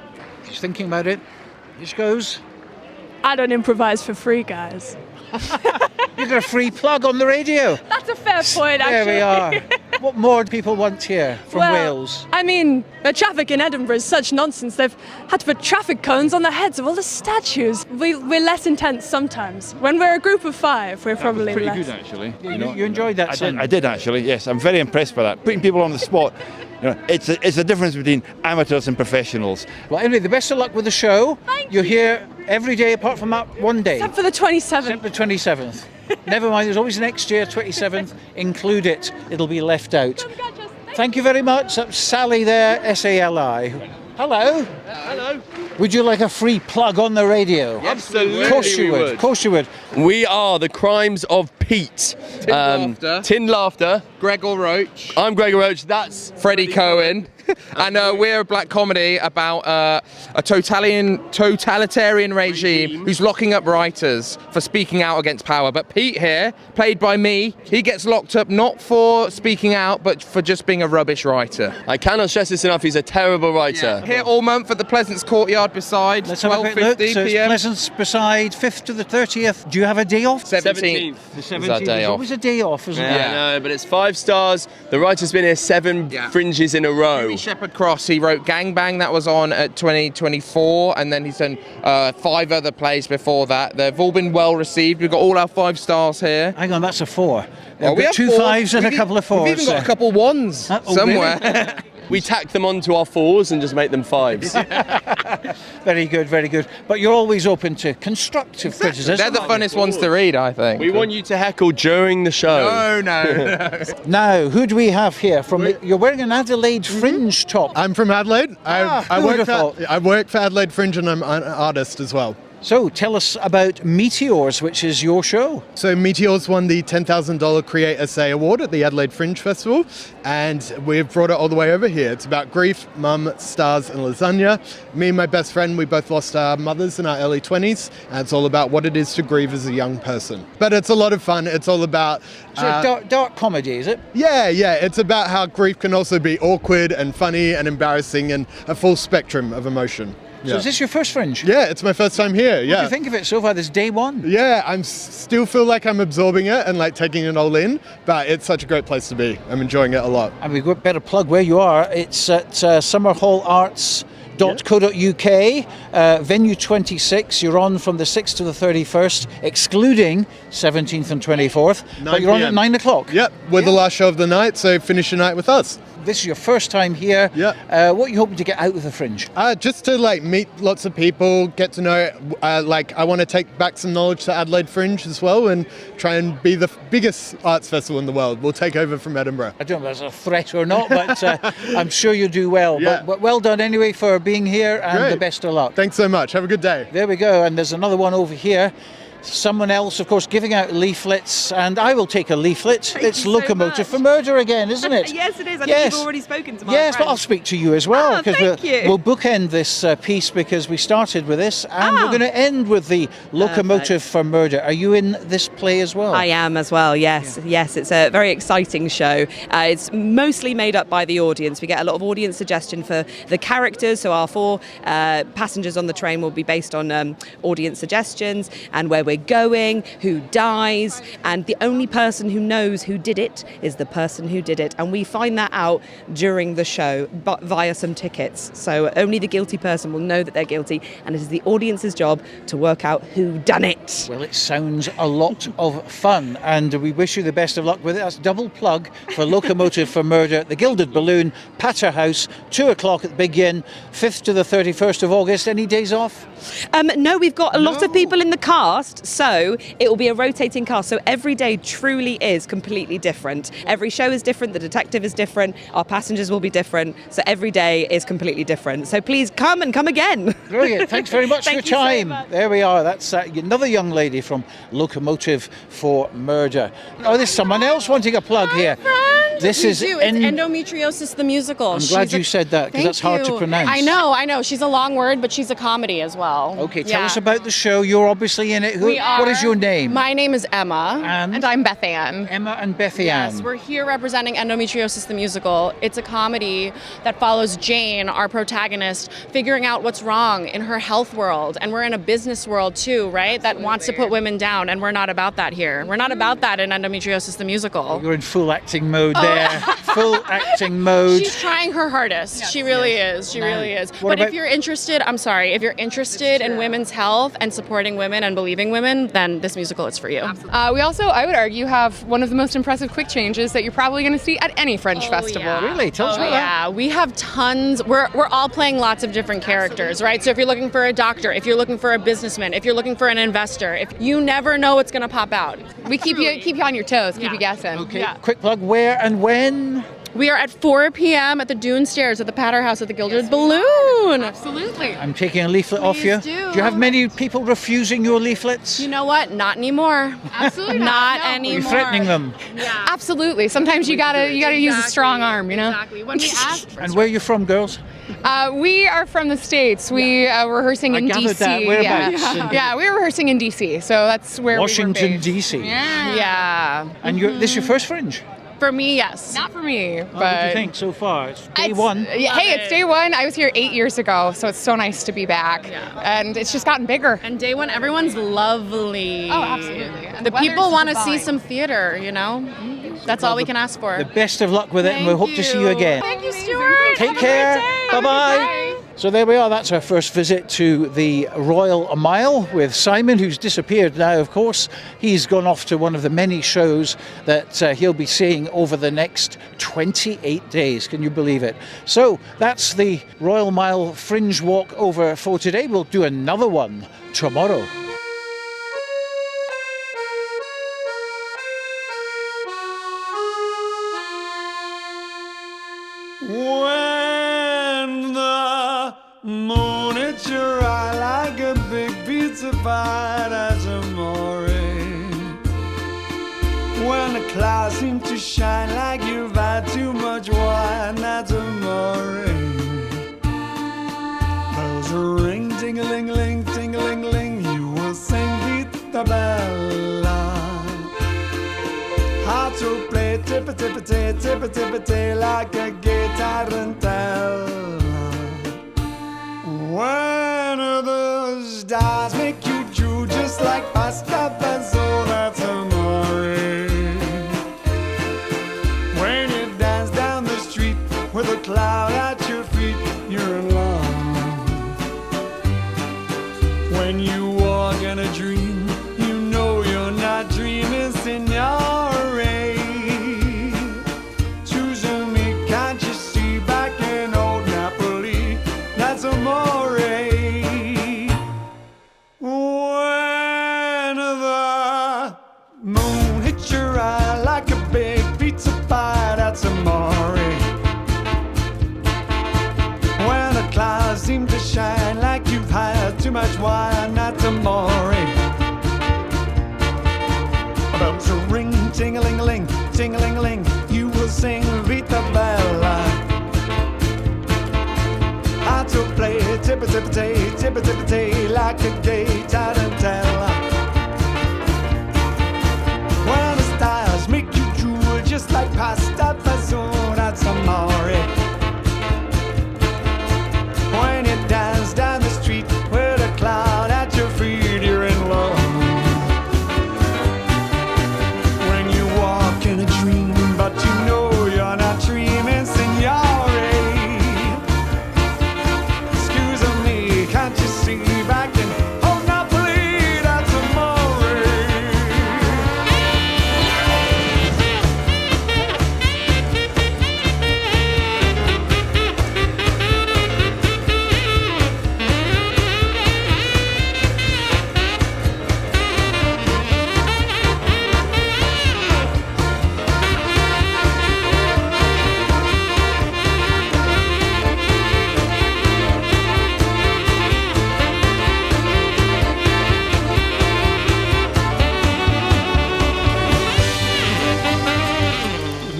She's thinking about it. Here she goes. I don't improvise for free, guys. You got a free plug on the radio. That's a fair point, actually. There we are. What more do people want here from Wales? I mean, the traffic in Edinburgh is such nonsense. They've had to put traffic cones on the heads of all the statues. We're less intense sometimes. When we're a group of 5, we're probably Pretty less. good, actually. You enjoyed that, son? I did, actually, yes. I'm very impressed by that. Putting people on the spot. It's the difference between amateurs and professionals. Well, anyway, the best of luck with the show. You're here every day apart from that one day. Except for the 27th. Except the 27th. Never mind, there's always next year, 27th. Include it. It'll be left out. Thank you very much. That's Sally there, S-A-L-I. Hello. Hello. Would you like a free plug on the radio? Absolutely. Of course you would. Of course you would. We are the Crimes of Pete. Tin Laughter. Gregor Roach. I'm Gregor Roach. That's Freddie Cohen. And we're a black comedy about a totalitarian regime who's locking up writers for speaking out against power. But Pete here, played by me, he gets locked up not for speaking out, but for just being a rubbish writer. I cannot stress this enough, he's a terrible writer. Here all month at the Pleasance Courtyard beside, Let's have a quick look. So it's PM. Pleasance beside 5th to the 30th. Do you have a day off? 17th. The is our 17th. day There's off. always a day off, isn't Yeah, there? I know, but it's 5 stars. The writer's been here 7 Fringes in a row. Shepherd Cross, he wrote Gangbang, that was on at 2024, and then he's done 5 other plays before that. They've all been well received. We've got all our 5 stars here. Hang on, that's a 4. Well, we have 2 4. 5s and a couple of 4s. We've even got a couple 1s somewhere. Really? We tack them onto our 4s and just make them 5s. Very good, very good. But you're always open to constructive criticism. They're the funnest ones to read, I think. We want you to heckle during the show. No. Now, who do we have here? You're wearing an Adelaide Fringe top. I'm from Adelaide. I work for Adelaide Fringe, and I'm an artist as well. So tell us about Meteors, which is your show. So Meteors won the $10,000 Create SA Award at the Adelaide Fringe Festival, and we've brought it all the way over here. It's about grief, mum, stars and lasagna. Me and my best friend, we both lost our mothers in our early 20s, and it's all about what it is to grieve as a young person. But it's a lot of fun. It's all about... dark comedy, is it? Yeah. It's about how grief can also be awkward and funny and embarrassing and a full spectrum of emotion. So is this your first Fringe? Yeah, it's my first time here, What do you think of it so far? This day one? Yeah, I still feel like I'm absorbing it and like taking it all in, but it's such a great place to be. I'm enjoying it a lot. And we've got better plug where you are. It's at summerhallarts.co.uk, venue 26. You're on from the 6th to the 31st, excluding 17th and 24th. But you're on at 9 o'clock. Yep, we're the last show of the night, so finish your night with us. This is your first time here. Yeah. What are you hoping to get out of the Fringe? Just to like meet lots of people, get to know. I want to take back some knowledge to Adelaide Fringe as well, and try and be the biggest arts festival in the world. We'll take over from Edinburgh. I don't know if that's a threat or not, but I'm sure you'll do well. Yeah. But well done anyway for being here, and Great. the best of luck. Thanks so much. Have a good day. There we go. And there's another one over here. Someone else, of course, giving out leaflets, and I will take a leaflet. It's Locomotive for Murder again, isn't it? Yes, it is. I think you've already spoken to my Yes, friend. but I'll speak to you as well, because we'll bookend this piece, because we started with this, and we're going to end with the Locomotive for Murder. Are you in this play as well? I am as well, yes. Yeah. Yes, it's a very exciting show. It's mostly made up by the audience. We get a lot of audience suggestion for the characters, so our 4 passengers on the train will be based on audience suggestions and where we're going, who dies, and the only person who knows who did it is the person who did it, and we find that out during the show but via some tickets. So only the guilty person will know that they're guilty, and it is the audience's job to work out who done it. Well, it sounds a lot of fun, and we wish you the best of luck with it. That's double plug for Locomotive for Murder, the Gilded Balloon, Patter House, 2 o'clock at the Big Inn, 5th to the 31st of August. Any days off? No, we've got a lot of people in the cast, so it will be a rotating cast. So every day truly is completely different. Every show is different, the detective is different, our passengers will be different, so every day is completely different. So please come and come again. Brilliant. Thanks very much for your time. There we are. That's another young lady from Locomotive for Murder. Oh, there's someone else wanting a plug here. This is It's Endometriosis the Musical. I'm glad you said that, because that's hard to pronounce. I know. She's a long word, but she's a comedy as well. Okay, tell us about the show. You're obviously in it. What is your name? My name is Emma. And I'm Beth Ann. Emma and Beth Ann. Yes, we're here representing Endometriosis the Musical. It's a comedy that follows Jane, our protagonist, figuring out what's wrong in her health world. And we're in a business world too, right? That wants to put women down, and we're not about that here. We're not about that in Endometriosis the Musical. You're in full acting mode there. Full acting mode. She's trying her hardest. She really is. She really is. But if you're interested, if you're interested in women's health and supporting women and believing women, then this musical is for you. We also, I would argue, have one of the most impressive quick changes that you're probably going to see at any Fringe festival. Yeah. Really? Tell us about that. Yeah, we have tons. We're all playing lots of different characters, right? So if you're looking for a doctor, if you're looking for a businessman, if you're looking for an investor, if you never know what's going to pop out. We keep you on your toes, keep you guessing. Okay, quick plug, where and when? We are at 4 p.m. at the Dune Stairs at the Patter House at the Gilded Balloon. Absolutely. I'm taking a leaflet off you. Do you have many people refusing your leaflets? You know what? Not anymore. Absolutely not Are anymore. you threatening them? Yeah. Absolutely. Sometimes you gotta use a strong arm, you know. Exactly. When we ask And where are you from, girls? We are from the States. We were rehearsing in gathered DC. that. Whereabouts? Yeah, we were rehearsing in DC, so that's where Washington, we were based. DC. Yeah. And this your first Fringe? For me, yes. Not for me, but... What do you think so far? It's day one. Hey, it's day one. I was here 8 years ago, so it's so nice to be back. Yeah. And it's just gotten bigger. And day one, everyone's lovely. Oh, absolutely. And The the weather's people want to divine. see some theater, you know? That's all we can ask for. The best of luck with it, and we hope to see you again. Thank you, Stuart. Take care. Bye-bye. So there we are. That's our first visit to the Royal Mile with Simon, who's disappeared now, of course. He's gone off to one of the many shows that he'll be seeing over the next 28 days. Can you believe it? So that's the Royal Mile Fringe walk over for today. We'll do another one tomorrow. When the moon hits your eye like a big pizza pie, that's amore. When the clouds seem to shine like you've had too much wine, that's amore. Bells ring, ting-a-ling-ling, ting-a-ling-ling, you will sing Vita Bella. How to play tippa-tippa-tay, tippa-tippa-tay like a gay tarantella. When the stars make you drool just like pasta pencil, that's amore. When you dance down the street with a cloud at your feet, you're in love. When you walk in a dream, you know you're not dreaming, signore. Seem to shine like you've had too much wine, not amore. Bells will ring, ting-a-ling-a-ling, ting-a-ling-a-ling, you will sing Vita Bella. How to play tippa-tippa-tay, tippa-tippa-tay like a gay tarantella. When the stars make you drool just like pasta fazool, that's amore. When you dance down the street with a cloud at your feet, you're in love. When you walk in a dream, but you know you're not dreaming, signore. Excuse me, can't you see back in oh Napoli, that's amore.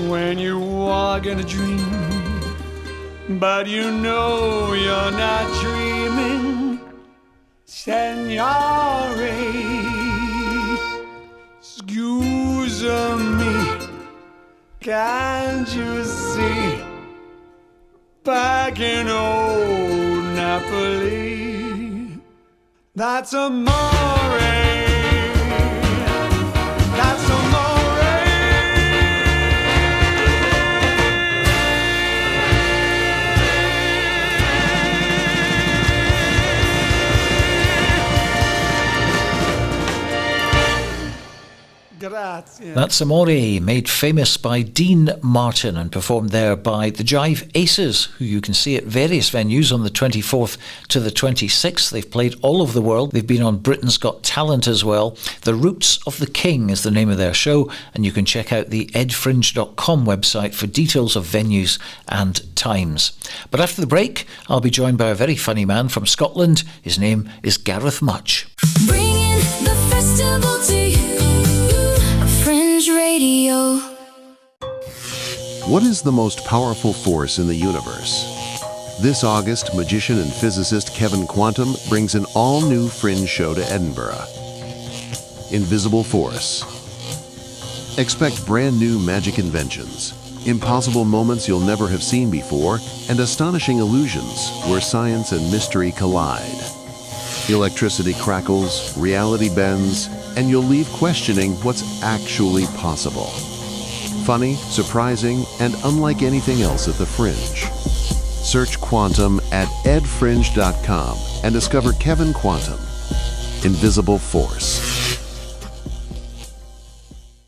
When you walk in a dream, but you know you're not dreaming, signore. Excuse me, can't you see? Back in old Napoli, that's amore. That's amore. Grazie. That's Amore, made famous by Dean Martin and performed there by the Jive Aces, who you can see at various venues on the 24th to the 26th. They've played all over the world. They've been on Britain's Got Talent as well. The Roots of the King is the name of their show, and you can check out the edfringe.com website for details of venues and times. But after the break, I'll be joined by a very funny man from Scotland. His name is Gareth Mutch. Bringing the festival to you. Fringe Radio. What is the most powerful force in the universe? This August, magician and physicist Kevin Quantum brings an all-new Fringe show to Edinburgh. Invisible Force. Expect brand new magic inventions, impossible moments you'll never have seen before, and astonishing illusions where science and mystery collide. Electricity crackles, reality bends, and you'll leave questioning what's actually possible. funny, surprising, and unlike anything else at the Fringe. Search Quantum at edfringe.com and discover Kevin Quantum, Invisible Force.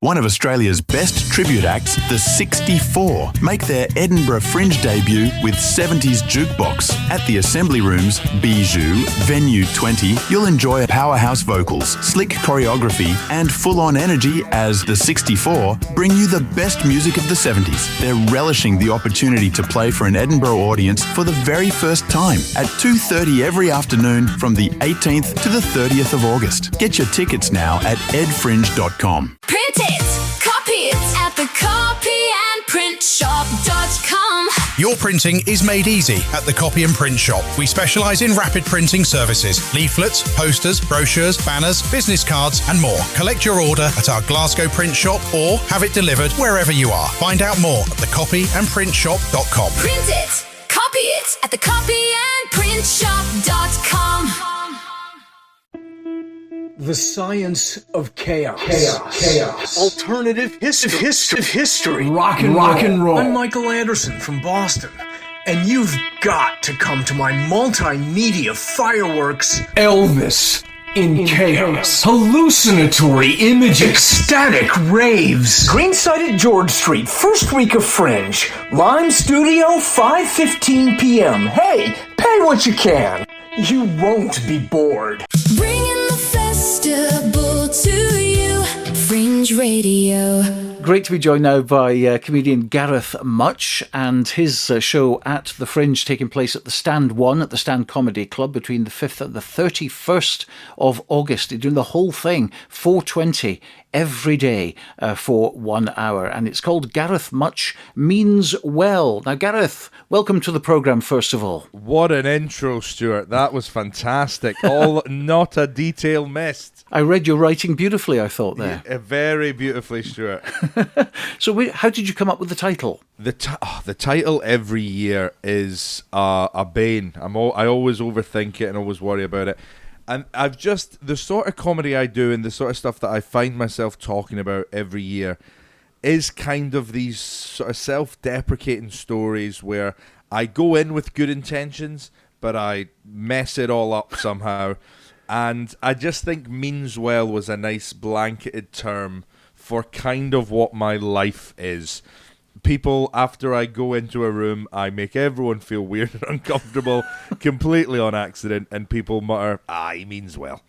One of Australia's best tribute acts, the 64, make their Edinburgh Fringe debut with 70s Jukebox. At the Assembly Rooms, Bijou, Venue 20, you'll enjoy powerhouse vocals, slick choreography, and full-on energy as the 64 bring you the best music of the 70s. They're relishing the opportunity to play for an Edinburgh audience for the very first time at 2:30 every afternoon from the 18th to the 30th of August. Get your tickets now at edfringe.com. Print it, copy it at the copyandprintshop.com. Your printing is made easy at the Copy and Print Shop. We specialise in rapid printing services, leaflets, posters, brochures, banners, business cards and more. Collect your order at our Glasgow print shop or have it delivered wherever you are. Find out more at thecopyandprintshop.com. Print it, copy it at the copyandprintshop.com. The science of chaos. Alternative history. Rock and roll. I'm Michael Anderson from Boston, and you've got to come to my multimedia fireworks, Elvis in Chaos. Hallucinatory images. Ecstatic raves. Greenside at George Street, first week of Fringe. Lime Studio, 5:15 p.m. Hey, pay what you can. You won't be bored. Bringing the festival to you, Fringe Radio. Great to be joined now by comedian Gareth Mutch and his show at the Fringe, taking place at the Stand 1 at the Stand Comedy Club between the 5th and the 31st of August. They're doing the whole thing, 4:20 every day for 1 hour. And it's called Gareth Mutch Means Well. Now, Gareth, welcome to the programme, first of all. What an intro, Stuart. That was fantastic. Not a detail missed. I read your writing beautifully, I thought, there. Yeah, very beautifully, Stuart. So how did you come up with the title? The title every year is a bane. I always overthink it and always worry about it. And the sort of comedy I do and the sort of stuff that I find myself talking about every year is kind of these sort of self-deprecating stories where I go in with good intentions, but I mess it all up somehow. And I just think Means Well was a nice blanketed term for kind of what my life is. People, after I go into a room, I make everyone feel weird and uncomfortable, completely on accident, and people mutter, he means well.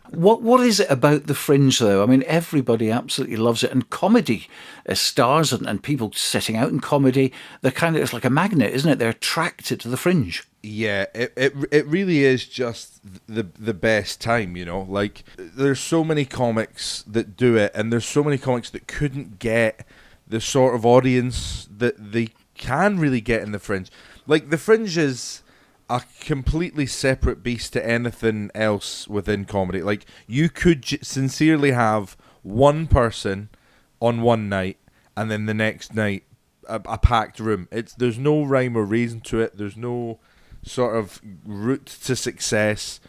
What is it about the Fringe, though? I mean, everybody absolutely loves it, and comedy stars and people setting out in comedy, it's like a magnet, isn't it? They're attracted to the Fringe. Yeah, it really is just the best time, you know? Like, there's so many comics that do it, and there's so many comics that couldn't get the sort of audience that they can really get in the Fringe. Like, the Fringe is a completely separate beast to anything else within comedy. Like, you could sincerely have one person on one night, and then the next night, a packed room. There's no rhyme or reason to it. There's no sort of route to success,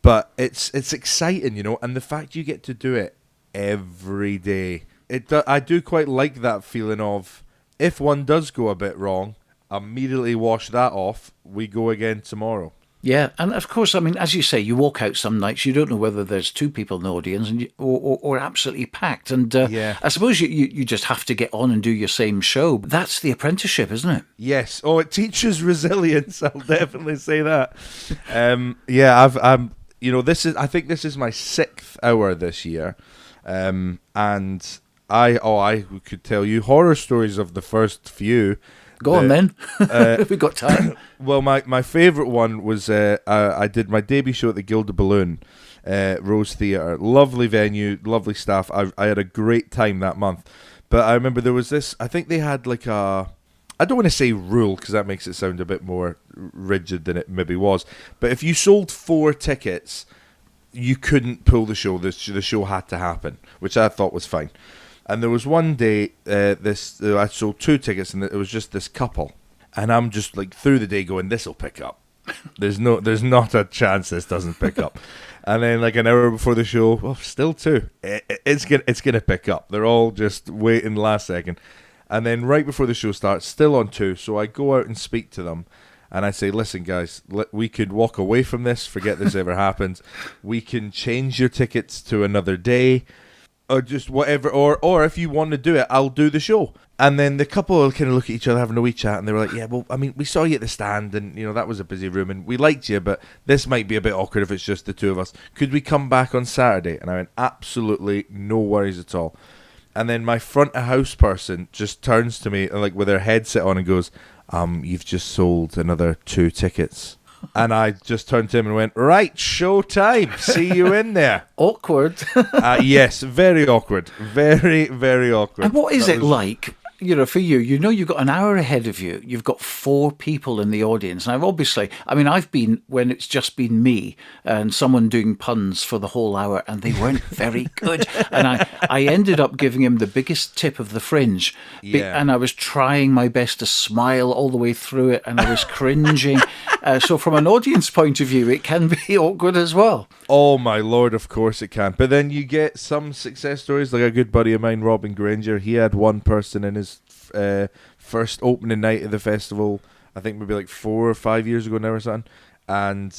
but it's exciting, you know, and the fact you get to do it every day. I do quite like that feeling of, if one does go a bit wrong, immediately wash that off, we go again tomorrow. Yeah, and of course, I mean, as you say, you walk out some nights, you don't know whether there's two people in the audience or absolutely packed. And I suppose you just have to get on and do your same show. That's the apprenticeship, isn't it? Yes. Oh, it teaches resilience. I'll definitely say that. I think this is my 6th hour this year. And I could tell you horror stories of the first few. Go on then. We've got time. Well, my favourite one was I did my debut show at the Gilded Balloon, Rose Theatre. Lovely venue, lovely staff. I had a great time that month. But I remember there was this, I think they had like I don't want to say rule because that makes it sound a bit more rigid than it maybe was. But if you sold 4 tickets, you couldn't pull the show. The show had to happen, which I thought was fine. And there was one day, I sold 2 tickets, and it was just this couple. And I'm just like through the day going, this'll pick up. There's not a chance this doesn't pick up. And then like an hour before the show, well, still 2. It's gonna pick up. They're all just waiting last second. And then right before the show starts, still on 2. So I go out and speak to them. And I say, listen, guys, we could walk away from this, forget this ever happens. We can change your tickets to another day, or just whatever. Or if you want to do it, I'll do the show. And then the couple will kind of look at each other, having a wee chat, and they were like, yeah, well, I mean, we saw you at the stand, and, that was a busy room, and we liked you, but this might be a bit awkward if it's just the 2 of us. Could we come back on Saturday? And I went, absolutely no worries at all. And then my front of house person just turns to me, like with her headset on, and goes, you've just sold another 2 tickets. And I just turned to him and went, right, show time. See you in there. Awkward. Yes, very awkward. Very, very awkward. And what is it like, for you? You've got an hour ahead of you. You've got 4 people in the audience. Now, obviously, I've been when it's just been me and someone doing puns for the whole hour, and they weren't very good. And I ended up giving him the biggest tip of the Fringe. Yeah. And I was trying my best to smile all the way through it, and I was cringing. So from an audience point of view, it can be awkward as well. Oh, my Lord, of course it can. But then you get some success stories, like a good buddy of mine, Robin Granger. He had one person in his first opening night of the festival, I think maybe like 4 or 5 years ago now or something. And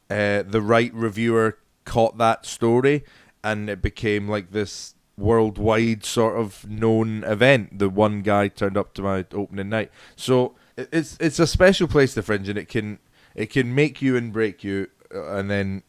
the right reviewer caught that story, and it became like this worldwide sort of known event. The one guy turned up to my opening night. So it's a special place, the Fringe, and it can make you and break you, and then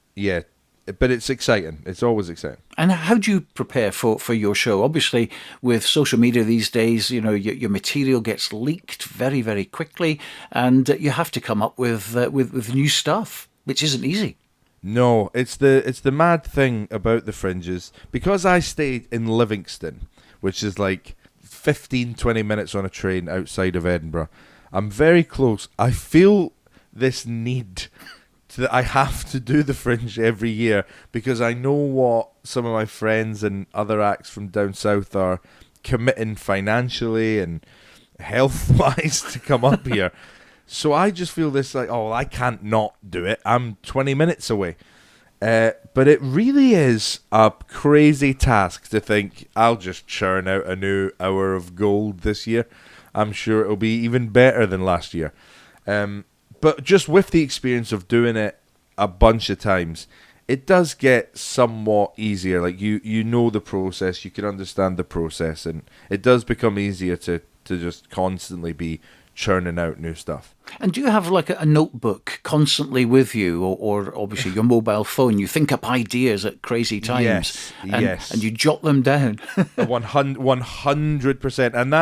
but it's exciting. It's always exciting. And how do you prepare for your show? Obviously, with social media these days, your material gets leaked very, very quickly, and you have to come up with new stuff, which isn't easy. No, it's the mad thing about the Fringes, because I stayed in Livingston, which is like 15-20 minutes on a train outside of Edinburgh. I'm very close. I feel this need that I have to do the Fringe every year, because I know what some of my friends and other acts from down south are committing financially and health-wise to come up here. So I just feel this like, I can't not do it. I'm 20 minutes away. But it really is a crazy task to think I'll just churn out a new hour of gold this year. I'm sure it'll be even better than last year. But just with the experience of doing it a bunch of times, it does get somewhat easier. Like you know the process, you can understand the process, and it does become easier to just constantly be churning out new stuff. And do you have like a notebook constantly with you, or obviously your mobile phone? You think up ideas at crazy times, yes, and you jot them down. 100%, and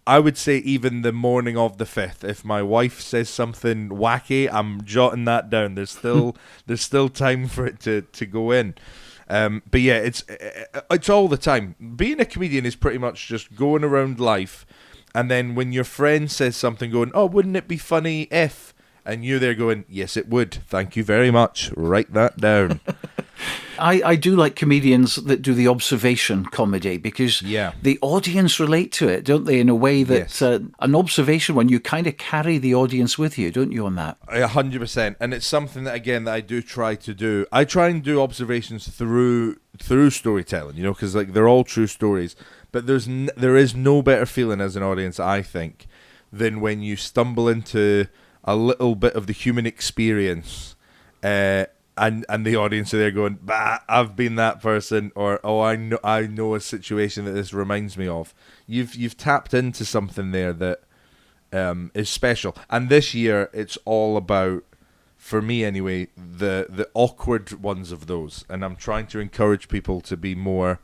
I would say even the morning of the 5th, if my wife says something wacky, I'm jotting that down. There's still time for it to go in. But yeah, it's all the time. Being a comedian is pretty much just going around life. And then when your friend says something going, oh, wouldn't it be funny if? And you're there going, yes, it would. Thank you very much. Write that down. I do like comedians that do the observation comedy, because the audience relate to it, don't they, in a way that an observation one, you kind of carry the audience with you, don't you, on that? 100%. And it's something that, again, that I do try to do. I try and do observations through storytelling, because like they're all true stories. But there is no better feeling as an audience, I think, than when you stumble into a little bit of the human experience, and the audience are there going, bah, I've been that person, or I know a situation that this reminds me of. You've tapped into something there that is special. And this year it's all about, for me anyway, the awkward ones of those. And I'm trying to encourage people to be more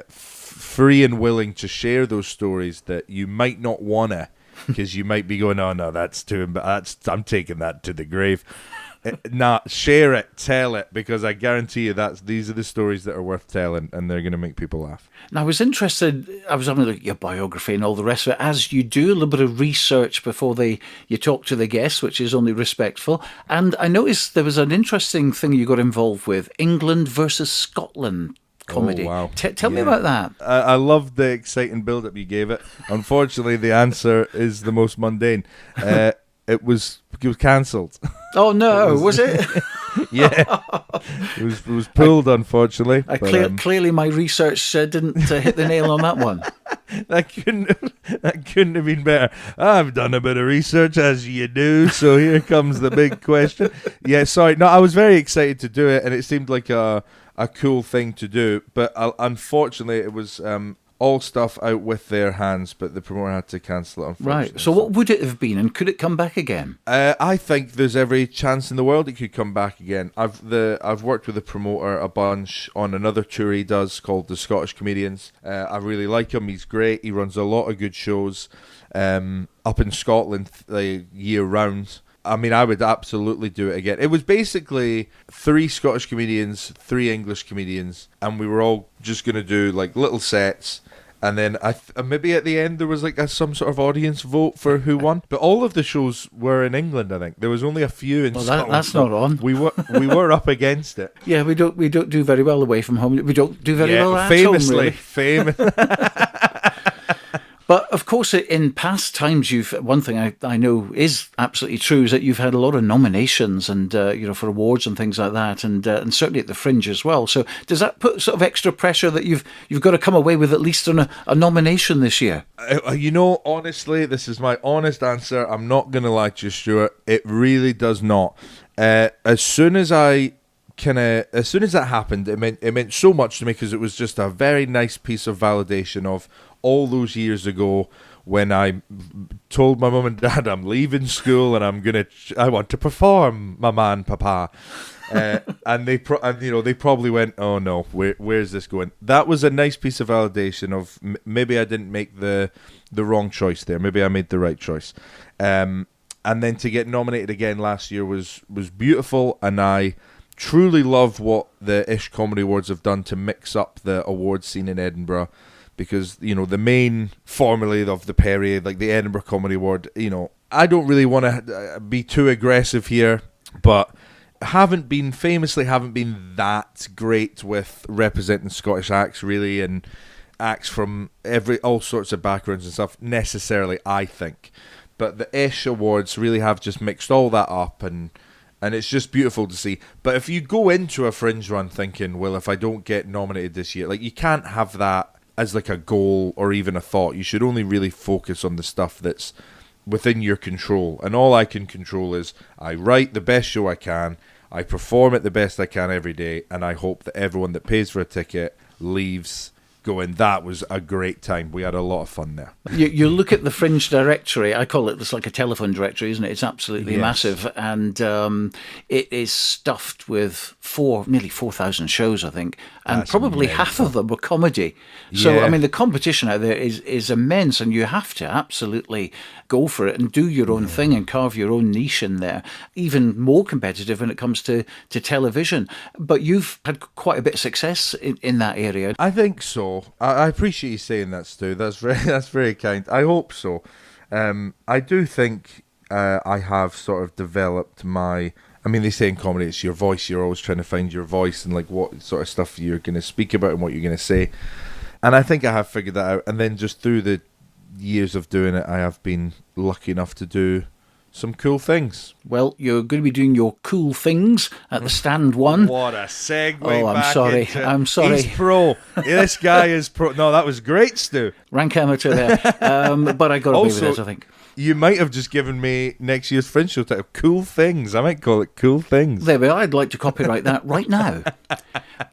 free and willing to share those stories that you might not wanna, because you might be going, oh no, that's too, I'm taking that to the grave. Share it, tell it, because I guarantee you these are the stories that are worth telling, and they're going to make people laugh. Now, I was interested, I was having a look at your biography and all the rest of it, as you do a little bit of research before you talk to the guests, which is only respectful. And I noticed there was an interesting thing you got involved with, England versus Scotland comedy. Oh, wow. Tell me about that. I loved the exciting build-up you gave it. Unfortunately, the answer is the most mundane. it was cancelled. Oh no, was it? Yeah, it was pulled, unfortunately. Clearly, my research didn't hit the nail on that one. That couldn't have been better. I've done a bit of research, as you do, so here comes the big question. Yeah, sorry. No, I was very excited to do it, and it seemed like a cool thing to do, but unfortunately, it was all stuff out with their hands, but the promoter had to cancel it, unfortunately. Right, so what would it have been, and could it come back again? I think there's every chance in the world it could come back again. I've worked with the promoter a bunch on another tour he does called The Scottish Comedians. I really like him. He's great. He runs a lot of good shows up in Scotland year round. I mean, I would absolutely do it again. It was basically 3 Scottish comedians, 3 English comedians, and we were all just going to do like little sets. And then maybe at the end there was like some sort of audience vote for who won. But all of the shows were in England, I think. There was only a few in Scotland. That's not on. We were up against it. Yeah, we don't do very well away from home. We don't do very well at home, really. Famously. But of course, in past times, one thing I know is absolutely true is that you've had a lot of nominations and for awards and things like that, and certainly at the Fringe as well. So does that put sort of extra pressure that you've got to come away with at least a nomination this year? Honestly, this is my honest answer. I'm not going to lie to you, Stuart. It really does not. As soon as that happened, it meant so much to me because it was just a very nice piece of validation of all those years ago when I told my mum and dad I'm leaving school and I want to perform, Mama and Papa, and they probably went, oh no, where's this going? That was a nice piece of validation of maybe I didn't make the wrong choice there. Maybe I made the right choice. And then to get nominated again last year was beautiful, and I truly love what the Ish Comedy Awards have done to mix up the award scene in Edinburgh. Because, the main formula of the Perrier, like the Edinburgh Comedy Award, I don't really want to be too aggressive here, but famously haven't been that great with representing Scottish acts, really, and acts from all sorts of backgrounds and stuff, necessarily, I think. But the Ish Awards really have just mixed all that up, and it's just beautiful to see. But if you go into a Fringe run thinking, well, if I don't get nominated this year, like, you can't have that as like a goal or even a thought. You should only really focus on the stuff that's within your control. And all I can control is I write the best show I can, I perform it the best I can every day, and I hope that everyone that pays for a ticket leaves going, that was a great time. We had a lot of fun there. You look at the Fringe directory, I call it, it's like a telephone directory, isn't it? It's absolutely massive, and it is stuffed with nearly 4,000 shows, I think, and that's probably mental. Half of them were comedy. So, Yeah. I mean, the competition out there is immense, and you have to absolutely go for it and do your own thing and carve your own niche in there. Even more competitive when it comes to television. But you've had quite a bit of success in that area. I think so. I appreciate you saying that, Stu. That's very kind. I hope so. I do think I have sort of developed my... I mean, they say in comedy it's your voice. You're always trying to find your voice and like what sort of stuff you're going to speak about and what you're going to say. And I think I have figured that out. And then just through the years of doing it, I have been lucky enough to do some cool things. Well, you're going to be doing your cool things at the Stand 1. What a segue. Oh, I'm sorry. He's pro. This guy is pro. No, that was great, Stu. Rank amateur there. But I got away with it, I think. You might have just given me next year's Fringe show title, Cool Things. I might call it Cool Things. There we are. I'd like to copyright that right now.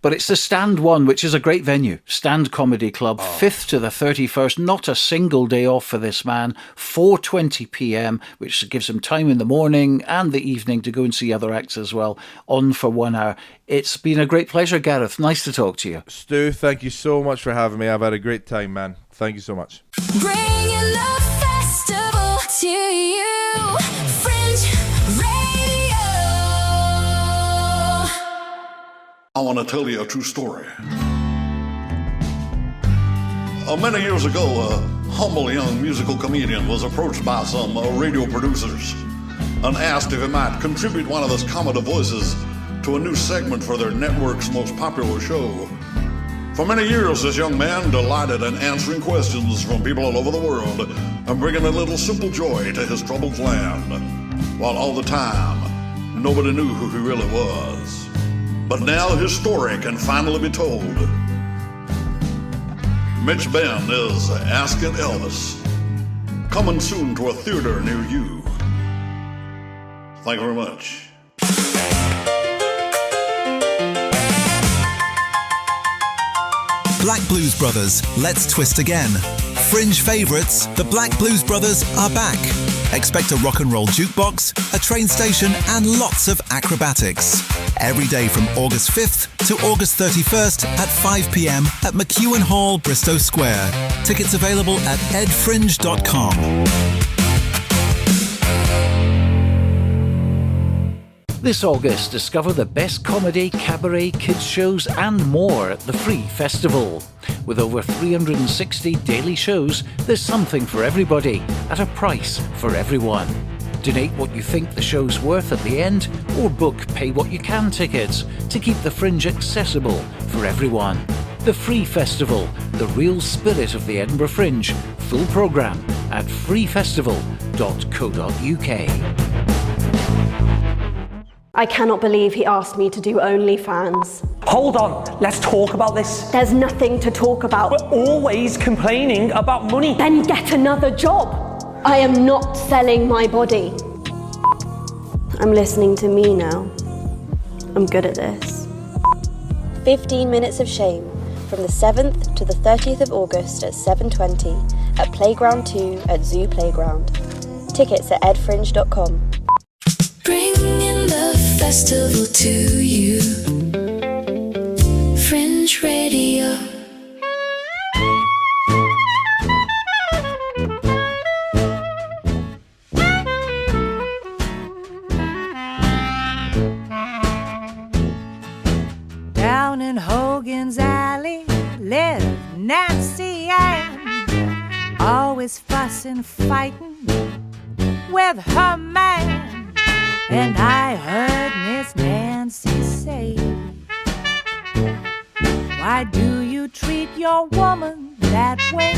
But it's the Stand 1, which is a great venue. Stand Comedy Club, 5th to the 31st. Not a single day off for this man. 4:20 p.m, which gives him time in the morning and the evening to go and see other acts as well, on for 1 hour. It's been a great pleasure, Gareth. Nice to talk to you. Stu, thank you so much for having me. I've had a great time, man. Thank you so much. Bringing the festival to you. Fringe Radio. I want to tell you a true story. Many years ago, a humble young musical comedian was approached by some radio producers and asked if he might contribute one of his comedy voices to a new segment for their network's most popular show. For many years, this young man delighted in answering questions from people all over the world and bringing a little simple joy to his troubled land. while all the time nobody knew who he really was. But now his story can finally be told. Mitch Benn is Asking Elvis, coming soon to a theater near you. Thank you very much. Black Blues Brothers, Let's Twist Again. Fringe favourites, the Black Blues Brothers are back. Expect a rock and roll jukebox, a train station and lots of acrobatics. Every day from August 5th to August 31st at 5 p.m. at McEwen Hall, Bristow Square. Tickets available at edfringe.com. This August, discover the best comedy, cabaret, kids shows and more at the Free Festival. With over 360 daily shows, there's something for everybody at a price for everyone. Donate what you think the show's worth at the end, or book pay what you can tickets to keep the Fringe accessible for everyone. The Free Festival, the real spirit of the Edinburgh Fringe. Full programme at freefestival.co.uk. I cannot believe he asked me to do OnlyFans. Hold on, let's talk about this. There's nothing to talk about. We're always complaining about money. Then get another job. I am not selling my body. I'm listening to me now. I'm good at this. 15 minutes of shame from the 7th to the 30th of August at 7:20 at Playground 2 at Zoo Playground. Tickets at edfringe.com. Bringing the festival to you. Fringe Radio. Down in Hogan's Alley lived Nancy Ann, always fussing, fighting with her man. And I heard Miss Nancy say, why do you treat your woman that way?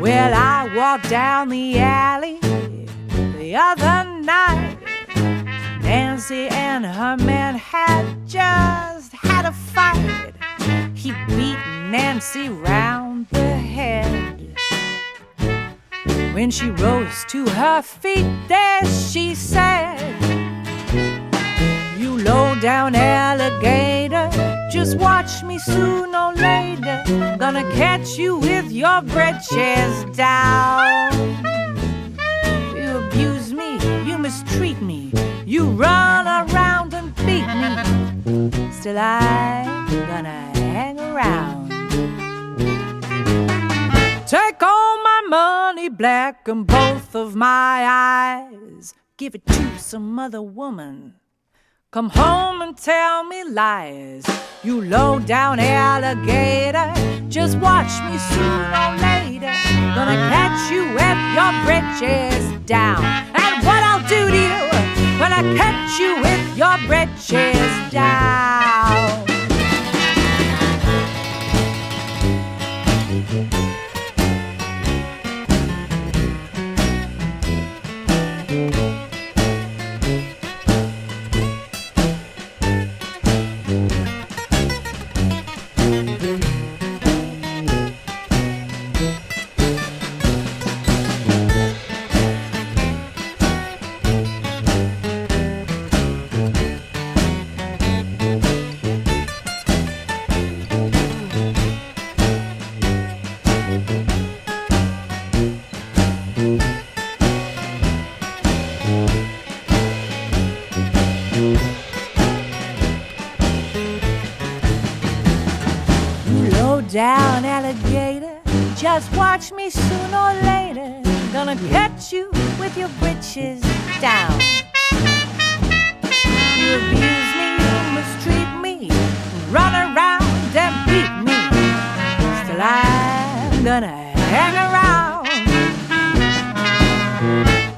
Well, I walked down the alley the other night. Nancy and her man had just had a fight. He beat Nancy round the head. When she rose to her feet, there she said, you low-down alligator, just watch me soon or later. Gonna catch you with your britches down. You abuse me, you mistreat me, you run around and beat me. Still I'm gonna hang around. Take all my money, blacken both of my eyes. Give it to some other woman. Come home and tell me lies. You low-down alligator, just watch me soon or later. Gonna catch you with your britches down. And what I'll do to you when I catch you with your britches down. Down, alligator, just watch me soon or later. Gonna catch you with your britches down. You abuse me, you mistreat me, run around and beat me. Still I'm gonna hang around.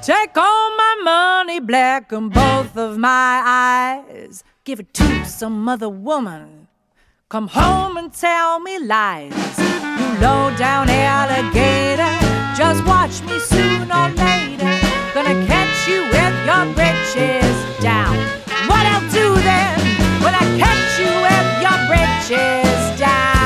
Take all my money, blacken both of my eyes. Give it to some other woman. Come home and tell me lies. You low-down alligator, just watch me soon or later. gonna catch you with your britches down. What I'll do then when I catch you with your britches down?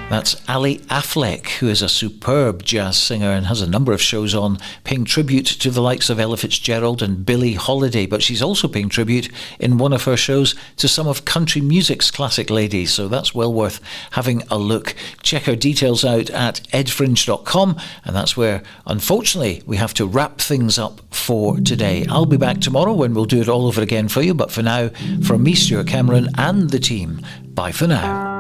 That's Ailie Affleck, who is a superb jazz singer and has a number of shows on paying tribute to the likes of Ella Fitzgerald and Billie Holiday, but she's also paying tribute in one of her shows to some of country music's classic ladies, so that's well worth having a look. Check her details out at edfringe.com, and that's where, unfortunately, we have to wrap things up for today. I'll be back tomorrow when we'll do it all over again for you, but for now, from me, Stuart Cameron, and the team, bye for now.